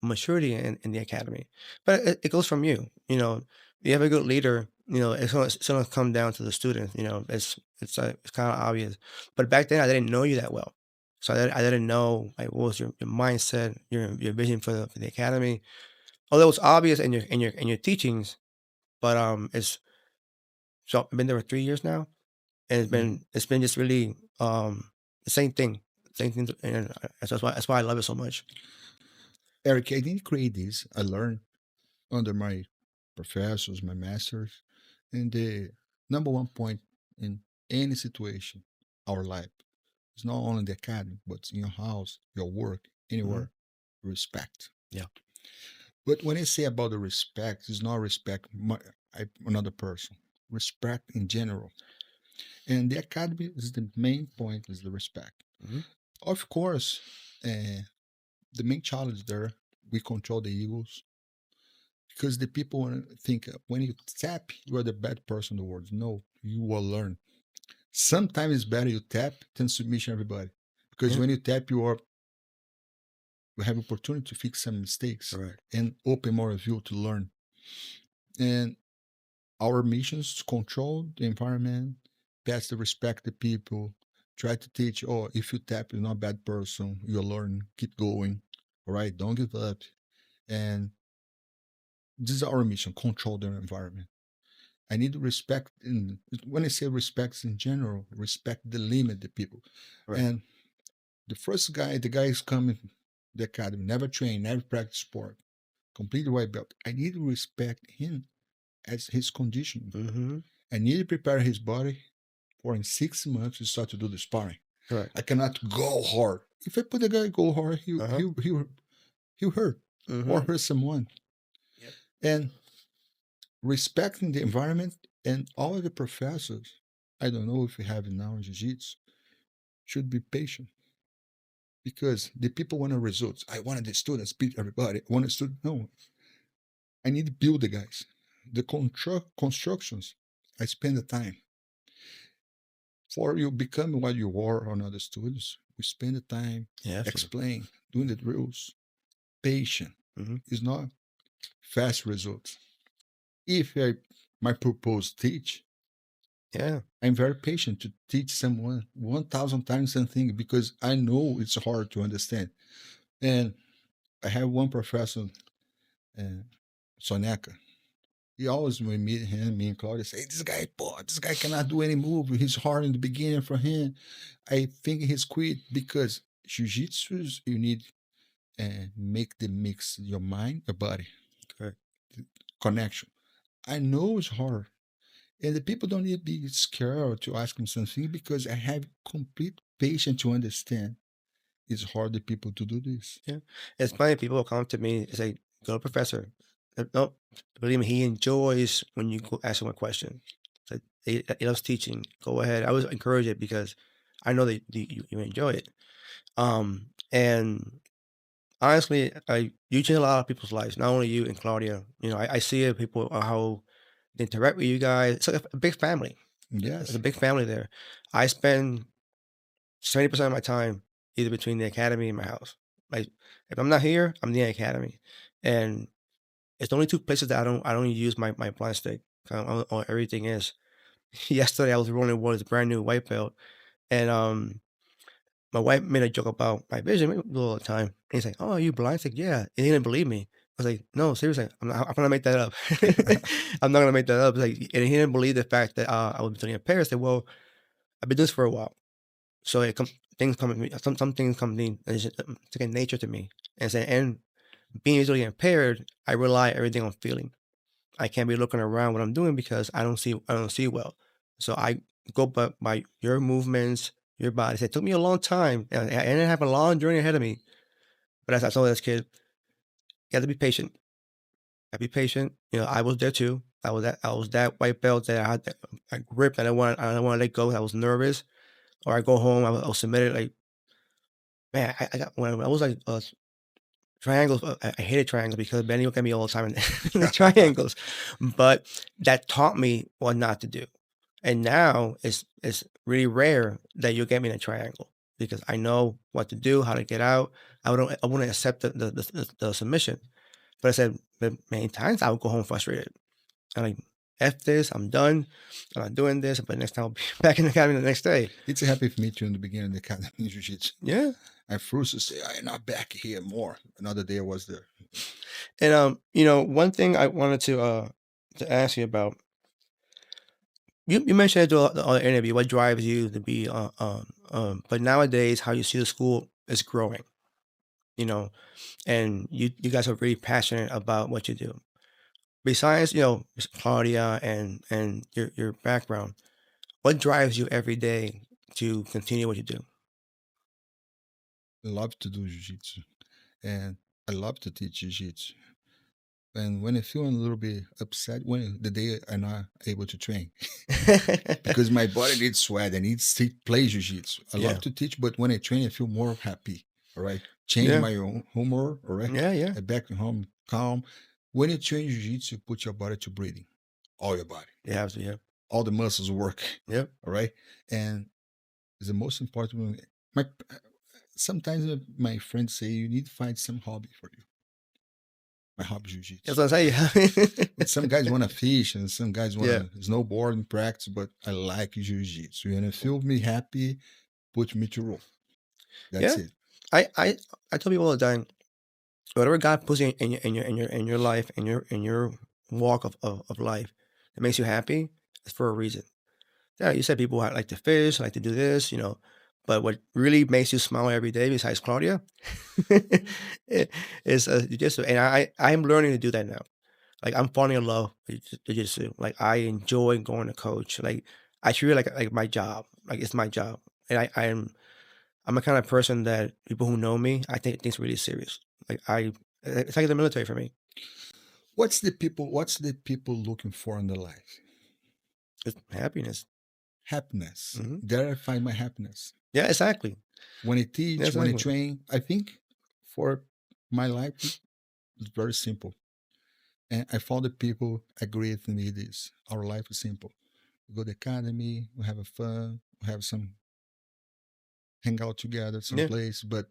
Speaker 1: maturity in the academy, but it goes from you. You have a good leader. It's gonna come down to the students. It's kind of obvious. But back then, I didn't know you that well, so I didn't know like what was your mindset, your vision for the academy. Although it's obvious in your teachings, but so I've been there for 3 years now, and it's been just really the same thing, and that's why I love it so much.
Speaker 2: Eric, I didn't create this. I learned under my professors, my masters, and the number one point in any situation, our life, is not only the academy, but in your house, your work,
Speaker 1: Mhm.
Speaker 2: anywhere, respect.
Speaker 1: Yeah.
Speaker 2: But when I say about the respect, it's not respect another person, respect in general. And the academy is the main point is the respect.
Speaker 1: Mhm.
Speaker 2: Of course, the main challenge there, we control the egos because the people think when you tap, you are the bad person in the world. No, you will learn. Sometimes it's better you tap than submission everybody. Because
Speaker 1: Yeah.
Speaker 2: when you tap, you have opportunity to fix some mistakes
Speaker 1: Correct.
Speaker 2: and open more of you to learn. And our mission is to control the environment, pass the respect to people, try to teach, oh, if you tap, you're not a bad person, you'll learn, keep going. All right, don't give up. And this is our mission, control the environment. I need respect in when I say respect in general, respect the limit the people.
Speaker 1: Right.
Speaker 2: And the guy is coming the academy, never trained, never practiced sport, completely white belt. I need to respect him as his condition.
Speaker 1: Mhm.
Speaker 2: I need to prepare his body for in 6 months to start to do the sparring.
Speaker 1: Correct.
Speaker 2: I cannot go hard. If I put the guy go hard,
Speaker 1: Uh-huh.
Speaker 2: he'll hurt or
Speaker 1: Mhm.
Speaker 2: hurt someone.
Speaker 1: Yep.
Speaker 2: And respecting the environment and all the professors, I don't know if we have it now in jiu-jitsu, should be patient because the people want the results. I wanted the students beat everybody. I want the student. No, I need to build the guys. The constructions, I spend the time. For you become what you are on other students, we spend the time,
Speaker 1: Yeah, absolutely.
Speaker 2: explain, doing the drills. Patient
Speaker 1: Mhm.
Speaker 2: is not fast results. If my purpose teach,
Speaker 1: Yeah.
Speaker 2: I'm very patient to teach someone 1,000 times something because I know it's hard to understand. And I have one professor, uh, Soneka. He always, when we meet him, me and Claudia say, this guy, boy, this guy cannot do any move. He's hard in the beginning for him. I think he's quit because jiu-jitsu, you need make the mix your mind, your body,
Speaker 1: Correct.
Speaker 2: connection. I know it's hard. And the people don't need to be scared to ask him something because I have complete patience to understand it's hard for people to do this.
Speaker 1: Yeah. It's funny, people will come to me and say, "Go to professor." No, believe me, he enjoys when you go ask him a question. So he loves teaching. Go ahead. I always encourage it because I know that you enjoy it. And honestly, you change a lot of people's lives, not only you and Claudia. I see it, people, how they interact with you guys. It's like a big family. It's a
Speaker 2: Yes.
Speaker 1: big family there. I spend 70% of my time either between the academy and my house. Like, if I'm not here, I'm in the academy, and it's the only two places that I don't use my blind stick. On everything is. Yesterday, I was rolling with this brand new white belt, and my wife made a joke about my vision. We do all the time. And he's like, "Oh, are you blind?" I said, "Yeah." And he didn't believe me. I was like, "No, seriously, I'm gonna make that up. I'm not gonna make that up." Like, and he didn't believe the fact that I was studying in Paris. I said, "Well, I've been doing this for a while, so things come to me. Some things come to me. And it's second nature to me." And say, and being visually impaired, I rely everything on feeling. I can't be looking around what I'm doing because I don't see well. So I go by your movements, your body. It took me a long time, and I didn't have a long journey ahead of me. But as I told this kid, you have to be patient. Be patient. I was there too. I was that white belt that I had that grip that I didn't want to let go. I was nervous, or I go home, I was submitted like man, I got when I was like triangles. I hated triangles because Benny looked at me all the time in in the triangles, but that taught me what not to do. And now it's really rare that you get me in a triangle because I know what to do, how to get out. I wouldn't accept the submission. But I said, but many times I would go home frustrated. I'm like, F this, I'm done. I'm not doing this, but next time I'll be back in the academy the next day.
Speaker 2: It's happy for me too in the beginning of the academy in jiu-jitsu.
Speaker 1: Yeah.
Speaker 2: I first to say I'm not back here more. Another day I was there.
Speaker 1: And one thing I wanted to ask you about, you mentioned it throughout the other interview, what drives you to be but nowadays how you see the school is growing, you know, and you guys are really passionate about what you do. Besides, Miss Claudia and your background, what drives you every day to continue what you do?
Speaker 2: I love to do jiu-jitsu and I love to teach jiu-jitsu. And when I feel a little bit upset when the day I'm not able to train because my body needs sweat, I need to play jiu-jitsu. I
Speaker 1: Yeah.
Speaker 2: love to teach, but when I train, I feel more happy. All right, change
Speaker 1: Yeah.
Speaker 2: my own humor. All right,
Speaker 1: Yeah. Yeah.
Speaker 2: I back home calm. When you train jiu-jitsu, put your body to breathing, all your body,
Speaker 1: You have to. Yeah.
Speaker 2: all the muscles work.
Speaker 1: Yep.
Speaker 2: All right, and it's the most important. My sometimes my friends say you need to find some hobby for you. My hobby
Speaker 1: That's
Speaker 2: jiu-jitsu.
Speaker 1: what I say.
Speaker 2: Some guys want to fish and some guys want
Speaker 1: Yeah.
Speaker 2: to snowboard and practice, but I like jiu-jitsu and it feels me happy, put me to roll. That's
Speaker 1: Yeah.
Speaker 2: it.
Speaker 1: I I I tell people all the time, whatever God puts in your life, in your walk of life that makes you happy, it's for a reason. Yeah, you said people like to fish, like to do this, but what really makes you smile every day, besides Claudia, is jujitsu, and I'm learning to do that now. Like I'm falling in love with jujitsu. Like I enjoy going to coach. Like I treat it like my job. Like it's my job, and I'm the kind of person that people who know me, I take things really serious. Like it's like the military for me.
Speaker 2: What's the people looking for in their life?
Speaker 1: It's happiness.
Speaker 2: Happiness.
Speaker 1: Hmm.
Speaker 2: There I find my happiness.
Speaker 1: Yeah, exactly.
Speaker 2: When I
Speaker 1: Yeah,
Speaker 2: teach, when I
Speaker 1: exactly.
Speaker 2: train, I think for my life it's very simple. And I found that people agree with me this. Our life is simple. We go to the academy, we have a fun, we have some hang out together
Speaker 1: Yeah,
Speaker 2: someplace, but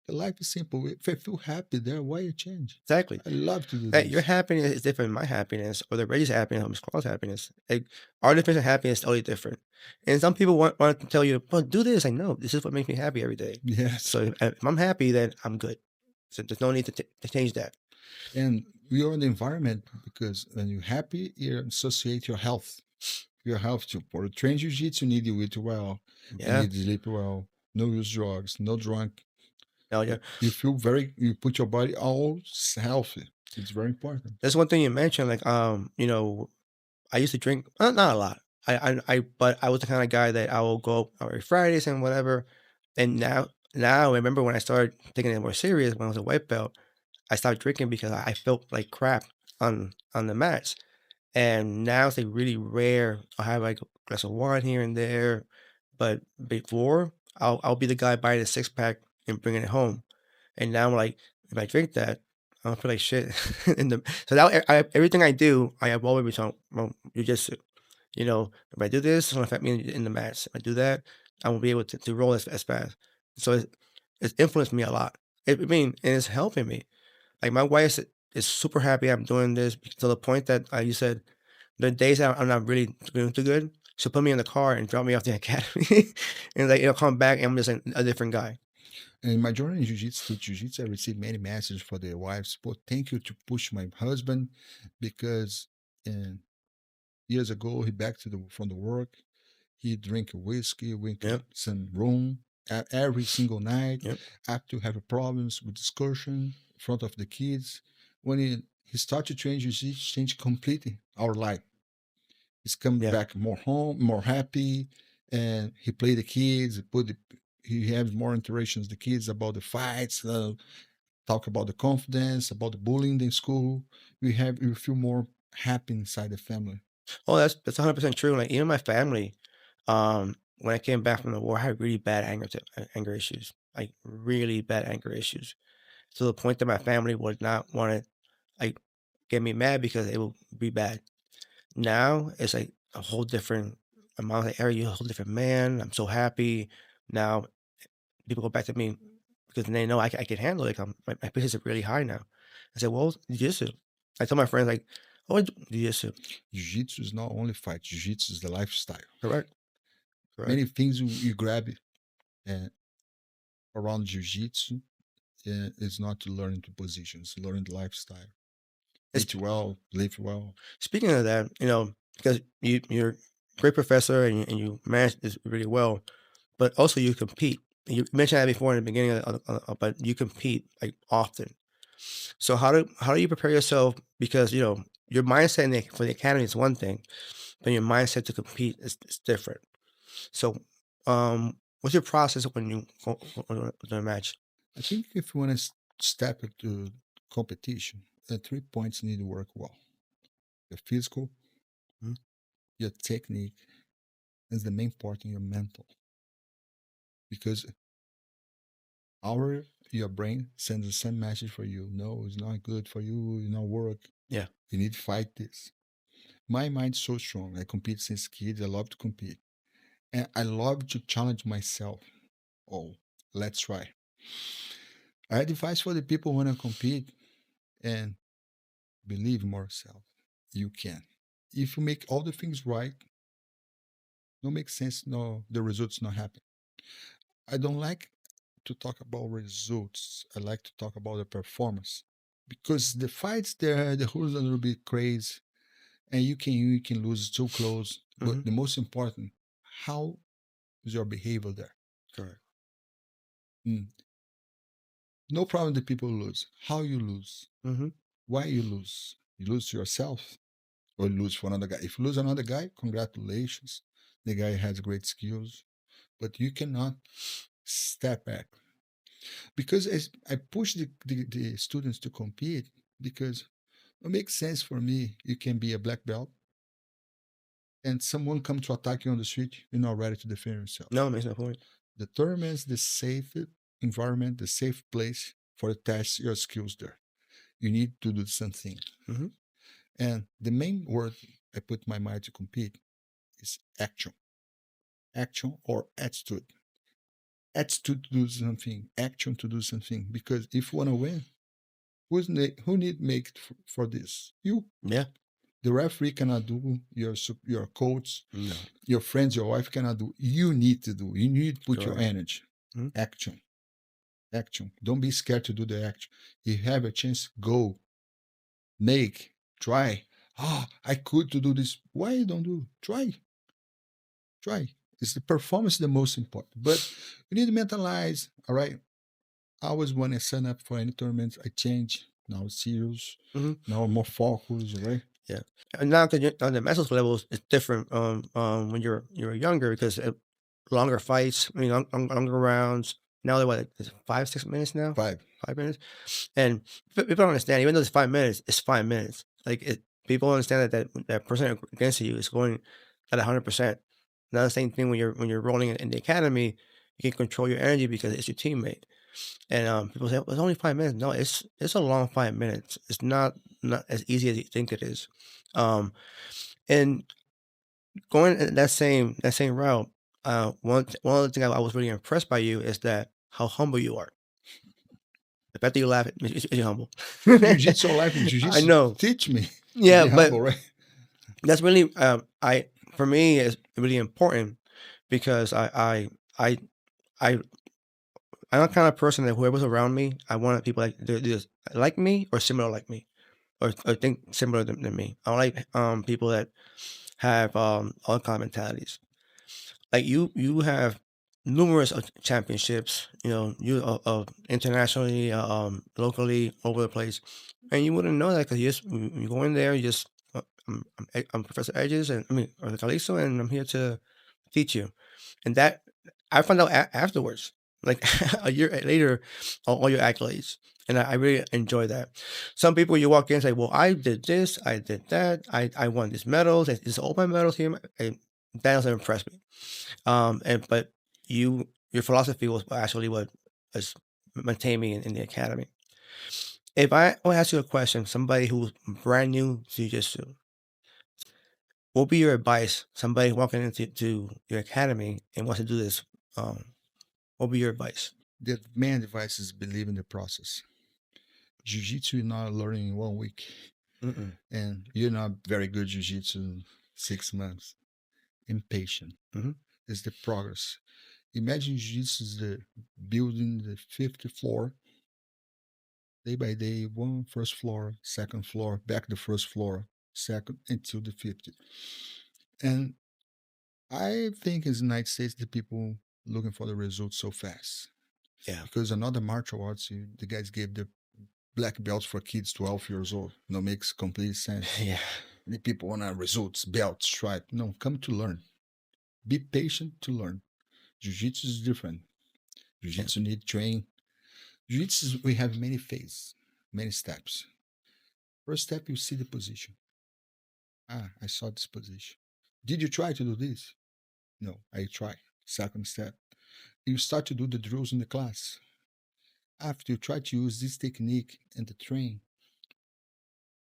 Speaker 2: the life is simple. If I feel happy there, why you change?
Speaker 1: exactly.
Speaker 2: I love to do
Speaker 1: Hey, your
Speaker 2: this.
Speaker 1: happiness is different from my happiness, or the Regis happiness, or Miss Claus happiness. Like our definition of happiness is totally different. And some people want to tell you, "Well, do this." I know this is what makes me happy every day.
Speaker 2: Yes.
Speaker 1: So if I'm happy, then I'm good. So there's no need to change that.
Speaker 2: And we are in the environment because when you're happy, you associate your health. Your health too. For the train jiu-jitsu, you need to eat well, you
Speaker 1: Yeah.
Speaker 2: need to sleep well, no use drugs, no drunk.
Speaker 1: Hell yeah.
Speaker 2: You feel you put your body all healthy. It's very important.
Speaker 1: That's one thing you mentioned. Like, I used to drink, not a lot. But I was the kind of guy that I will go every Fridays and whatever. And now, I remember when I started taking it more serious when I was a white belt, I stopped drinking because I felt like crap on the mats. And now it's like really rare. I'll have like a glass of wine here and there, but before I'll be the guy buying a 6 pack and bringing it home. And now I'm like, if I drink that, I don't feel like shit. So now everything I do, I have always been well, jujitsu. If I do this, it's gonna affect me in the match. If I do that, I won't be able to roll as fast. So it's influenced me a lot. And it's helping me. Like my wife is super happy I'm doing this to the point that you said the days that I'm not really doing too good, she'll put me in the car and drop me off the academy, and like it'll come back and I'm just like a different guy.
Speaker 2: In my journey in jiu-jitsu to jiu-jitsu, I received many messages for their wives. But thank you to push my husband because years ago he back to the from the work. He drink whiskey, drink
Speaker 1: Yep,
Speaker 2: some rum every single night.
Speaker 1: yep,
Speaker 2: After have problems with discussion in front of the kids. When he started to train jiu-jitsu, changed completely our life. He's come
Speaker 1: yeah.
Speaker 2: back more home, more happy, and he play the kids. He has more interactions with the kids about the fights, talk about the confidence, about the bullying in school. We feel more happy inside the family.
Speaker 1: Oh, that's 100% true. Like even my family, when I came back from the war, I had really bad anger issues. like really bad anger issues to the point that my family would not want to like get me mad because it will be bad. Now it's like a whole different amount of area, a whole different man. I'm so happy now. People go back to me because they know I can handle it. My patience is really high now. I said, well, jiu-jitsu. I tell my friends like, oh, jiu-jitsu.
Speaker 2: Jiu-jitsu is not only fight. Jiu-jitsu is the lifestyle.
Speaker 1: Correct. Correct.
Speaker 2: Many things you grab around jiu-jitsu is not to learn into positions, learn the lifestyle. Eat well, live well.
Speaker 1: Speaking of that, because you're a great professor and you manage this really well, but also you compete. You mentioned that before in the beginning, but you compete like often. So how do you prepare yourself? Because your mindset for the academy is one thing, but your mindset to compete is different. So, what's your process when you go to a match?
Speaker 2: I think if you want to step into competition, the 3 points need to work well. Your physical, your technique, is the main part in your mental. Because your brain sends the same message for you. No, it's not good for you. It's not work.
Speaker 1: Yeah.
Speaker 2: You need to fight this. My mind's so strong. I compete since kids. I love to compete. And I love to challenge myself. Oh, let's try. I advise for the people who want to compete and believe more self. You can. If you make all the things right, no make sense, no, the results not happen. I don't like to talk about results. I like to talk about the performance. Because the fights there, the rules are a little bit crazy. And you can lose so close. But the most important, how is your behavior there?
Speaker 1: Correct.
Speaker 2: No problem the people lose. How you lose? Why you lose? You lose to yourself or you lose for another guy. If you lose another guy, congratulations. The guy has great skills. But you cannot step back. Because as I push the students to compete, because it makes sense for me. You can be a black belt and someone come to attack you on the street, you're not ready to defend yourself.
Speaker 1: No, it makes no point.
Speaker 2: The tournament is the safe environment, the safe place for to test your skills there. You need to do something. And the main word I put my mind to compete is action. Action or attitude. Attitude to do something, action to do something. Because if you want to win, who need make it for this? You.
Speaker 1: Yeah.
Speaker 2: The referee cannot do, your coach, your friends, your wife cannot do. You need to do. You need to put your energy. Action. Action. Don't be scared to do the action. You have a chance, go. Make. Try. I could to do this. Why you don't do? Try. Try. It's the performance the most important. But you need to mentalize, all right? I always when I sign up for any tournaments, I change. Now it's serious. Now I'm more focused, right?
Speaker 1: Yeah. And now that on the mental levels, it's different when you're younger because longer fights, longer rounds. Now they're what, is it 5-6 minutes now?
Speaker 2: 5
Speaker 1: minutes. And people don't understand, even though it's 5 minutes, it's 5 minutes. Like people understand that person against you is going at 100%. Now the same thing when you're rolling in the academy, you can control your energy because it's your teammate. And people say, well, it's only 5 minutes. No, it's a long 5 minutes. It's not as easy as you think it is. And going in that same route, one of the things I was really impressed by you is that how humble you are. The fact that you laugh is you're humble.
Speaker 2: Jiu-jitsu life in jiu-jitsu.
Speaker 1: I know.
Speaker 2: Teach me.
Speaker 1: Yeah, but
Speaker 2: humble, right?
Speaker 1: That's really for me is really important because I'm the kind of person that whoever's around me, I want people like me or similar like me, or think similar than me. I don't like people that have all kind of mentalities. Like you have numerous championships, you internationally, locally, over the place, and you wouldn't know that because you go in there, you just I'm Professor Regis and or Calixto, and I'm here to teach you. And that I found out afterwards, like a year later, all your accolades, and I really enjoy that. Some people you walk in and say, "Well, I did this, I did that, I won these medals, and it's all my medals here." And that doesn't impress me. But your philosophy was actually what us maintain me in the academy. If I will ask you a question, somebody who's brand new to jiu-jitsu, what would be your advice? Somebody walking into your academy and wants to do this, what would be your advice?
Speaker 2: The main advice is believe in the process. Jiu-jitsu you're not learning in 1 week, and you're not very good jiu-jitsu in 6 months. Impatient is the progress. Imagine jiu-jitsu is the building the 50th floor, day by day, one first floor, second floor, back the first floor, second until the 50th. And I think in the United States the people looking for the results so fast.
Speaker 1: Yeah.
Speaker 2: Because another martial arts, the guys gave the black belts for kids 12 years old. No, makes complete sense.
Speaker 1: Yeah.
Speaker 2: The people want results, belts, stripe. No, come to learn. Be patient to learn. Jiu-jitsu is different. Jiu-jitsu need train. Jiu-jitsu, we have many phases, many steps. First step, you see the position. I saw this position. Did you try to do this? No, I try. Second step, you start to do the drills in the class. After you try to use this technique in the train,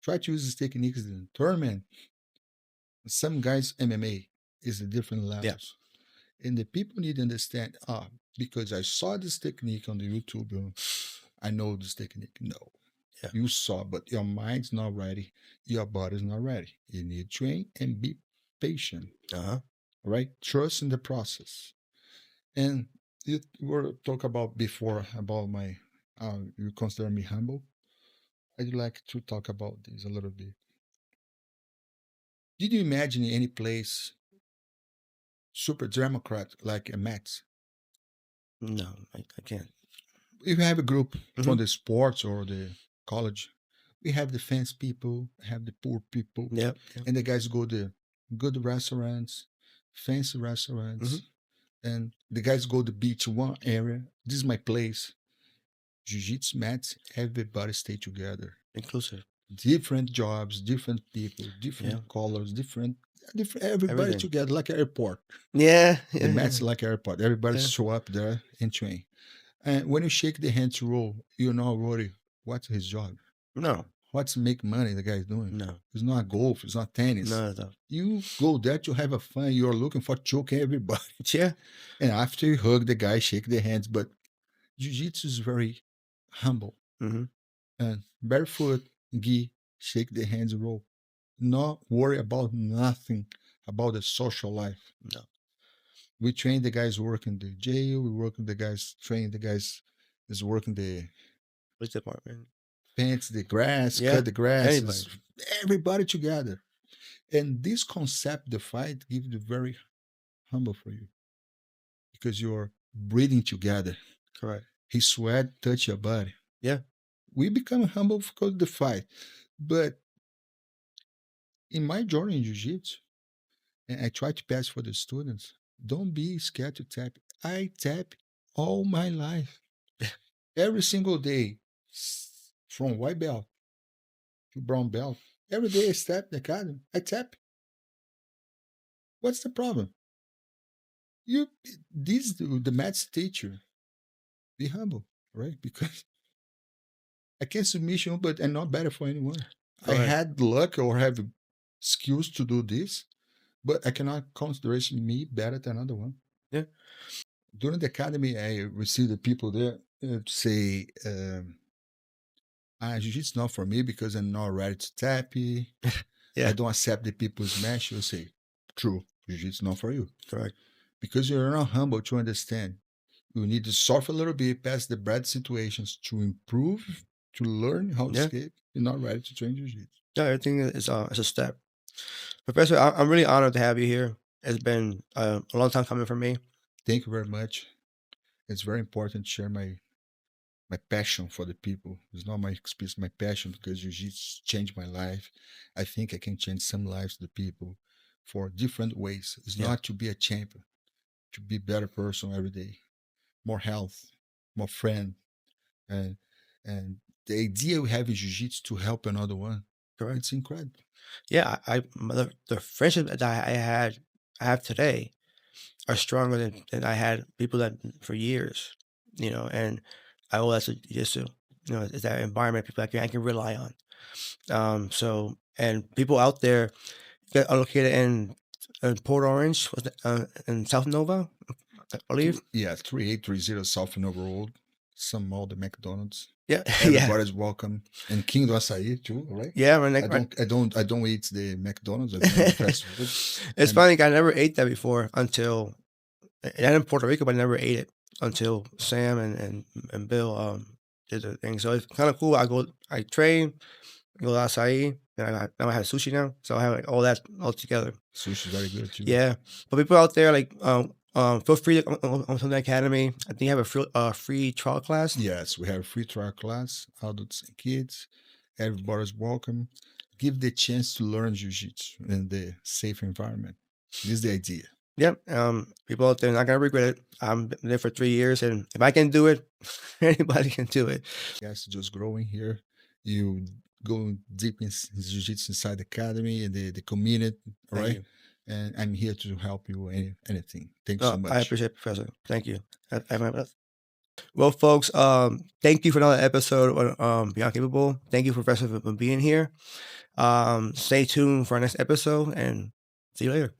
Speaker 2: try to use this technique in the tournament. Some guys MMA is the different levels. Yeah. And the people need to understand, because I saw this technique on the YouTube, I know this technique. No. Yeah. You saw, but your mind's not ready. Your body's not ready. You need to train and be patient. Right? Trust in the process. And you were talking about before about my, you consider me humble. I'd like to talk about this a little bit. Did you imagine any place super democrat like a Mets?
Speaker 1: No, I can't.
Speaker 2: If you have a group from the sports or the college, we have the fancy people, have the poor people, and the guys go to good restaurants, fancy restaurants, and the guys go to beach one area. This is my place. Jiu-jitsu mats, everybody stay together.
Speaker 1: Inclusive.
Speaker 2: Different jobs, different people, different colors, different everybody everything together like an airport.
Speaker 1: Yeah.
Speaker 2: The mats like airport. Everybody show up there and train. And when you shake the hand to roll, you're not worried what's his job.
Speaker 1: No.
Speaker 2: What's make money the guy's doing?
Speaker 1: No.
Speaker 2: It's not golf, it's not tennis.
Speaker 1: No.
Speaker 2: You go there to have a fun. You're looking for choking everybody.
Speaker 1: Yeah.
Speaker 2: And after you hug the guy, shake the hands. But jiu-jitsu is very humble. And barefoot, gi, shake the hands, roll. Not worry about nothing about the social life.
Speaker 1: No.
Speaker 2: We train the guys working the jail. We work the guys, train the guys is working the
Speaker 1: police department.
Speaker 2: Paint the grass, cut the grass. Everybody together. And this concept, the fight, gives you very humble for you. Because you're breathing together.
Speaker 1: Correct.
Speaker 2: His sweat touch your body.
Speaker 1: Yeah.
Speaker 2: We become humble because of the fight. But in my journey in jiu-jitsu, and I try to pass for the students, don't be scared to tap. I tap all my life. Every single day, from white belt to brown belt. Every day I step the academy, I tap. What's the problem? The maths teacher, be humble, right? Because I can submission, but I'm not better for anyone. I had luck or have skills to do this, but I cannot consider me better than another one.
Speaker 1: Yeah.
Speaker 2: During the academy, I received the people there to say, jiu-jitsu not for me because I'm not ready to tap. I don't accept the people's smash. You say, true, jiu-jitsu not for you.
Speaker 1: Correct.
Speaker 2: Because you're not humble to understand. You need to suffer a little bit past the bad situations to improve, to learn how to escape. You're not ready to train jiu-jitsu.
Speaker 1: Yeah, everything is a step. Professor, I'm really honored to have you here. It's been a long time coming for me.
Speaker 2: Thank you very much. It's very important to share my passion for the people. It's not my experience, my passion, because jiu-jitsu changed my life. I think I can change some lives of the people for different ways. It's not to be a champion, to be a better person every day, more health, more friend, and the idea we have in jiu-jitsu to help another one.
Speaker 1: Correct.
Speaker 2: It's incredible.
Speaker 1: Yeah, the friendship that I have today are stronger than I had people that for years. and I owe that to jiu-jitsu. It's that environment people I can rely on. So, and people out there that are located in Port Orange, in South Nova, I believe.
Speaker 2: Yeah, 3830 South Nova Road, some mall, the McDonald's.
Speaker 1: Yeah,
Speaker 2: Everybody's welcome. And King do Açaí too, right?
Speaker 1: Yeah,
Speaker 2: I don't eat the McDonald's. I don't eat fast food.
Speaker 1: It's funny. I never ate that before until, and in Puerto Rico, but I never ate it until Sam and Bill did the thing. So it's kind of cool. I train, go to Açaí, and now I have sushi now, so I have like all that all together.
Speaker 2: Sushi's very good too.
Speaker 1: Yeah, but people out there feel free to come to the academy. I think you have a free trial class.
Speaker 2: Yes, we have a free trial class, adults and kids. Everybody's welcome. Give the chance to learn jiu-jitsu in the safe environment. This is the idea.
Speaker 1: Yep. People out there are not gonna regret it. I'm there for 3 years, and if I can do it, anybody can do it.
Speaker 2: Yes, just growing here. You go deep in jiu-jitsu inside the academy and the community, right? And I'm here to help you anything. Thank you so much.
Speaker 1: I appreciate it, Professor. Thank you. Well, folks, thank you for another episode of Beyond Capable. Thank you, Professor, for being here. Stay tuned for our next episode, and see you later.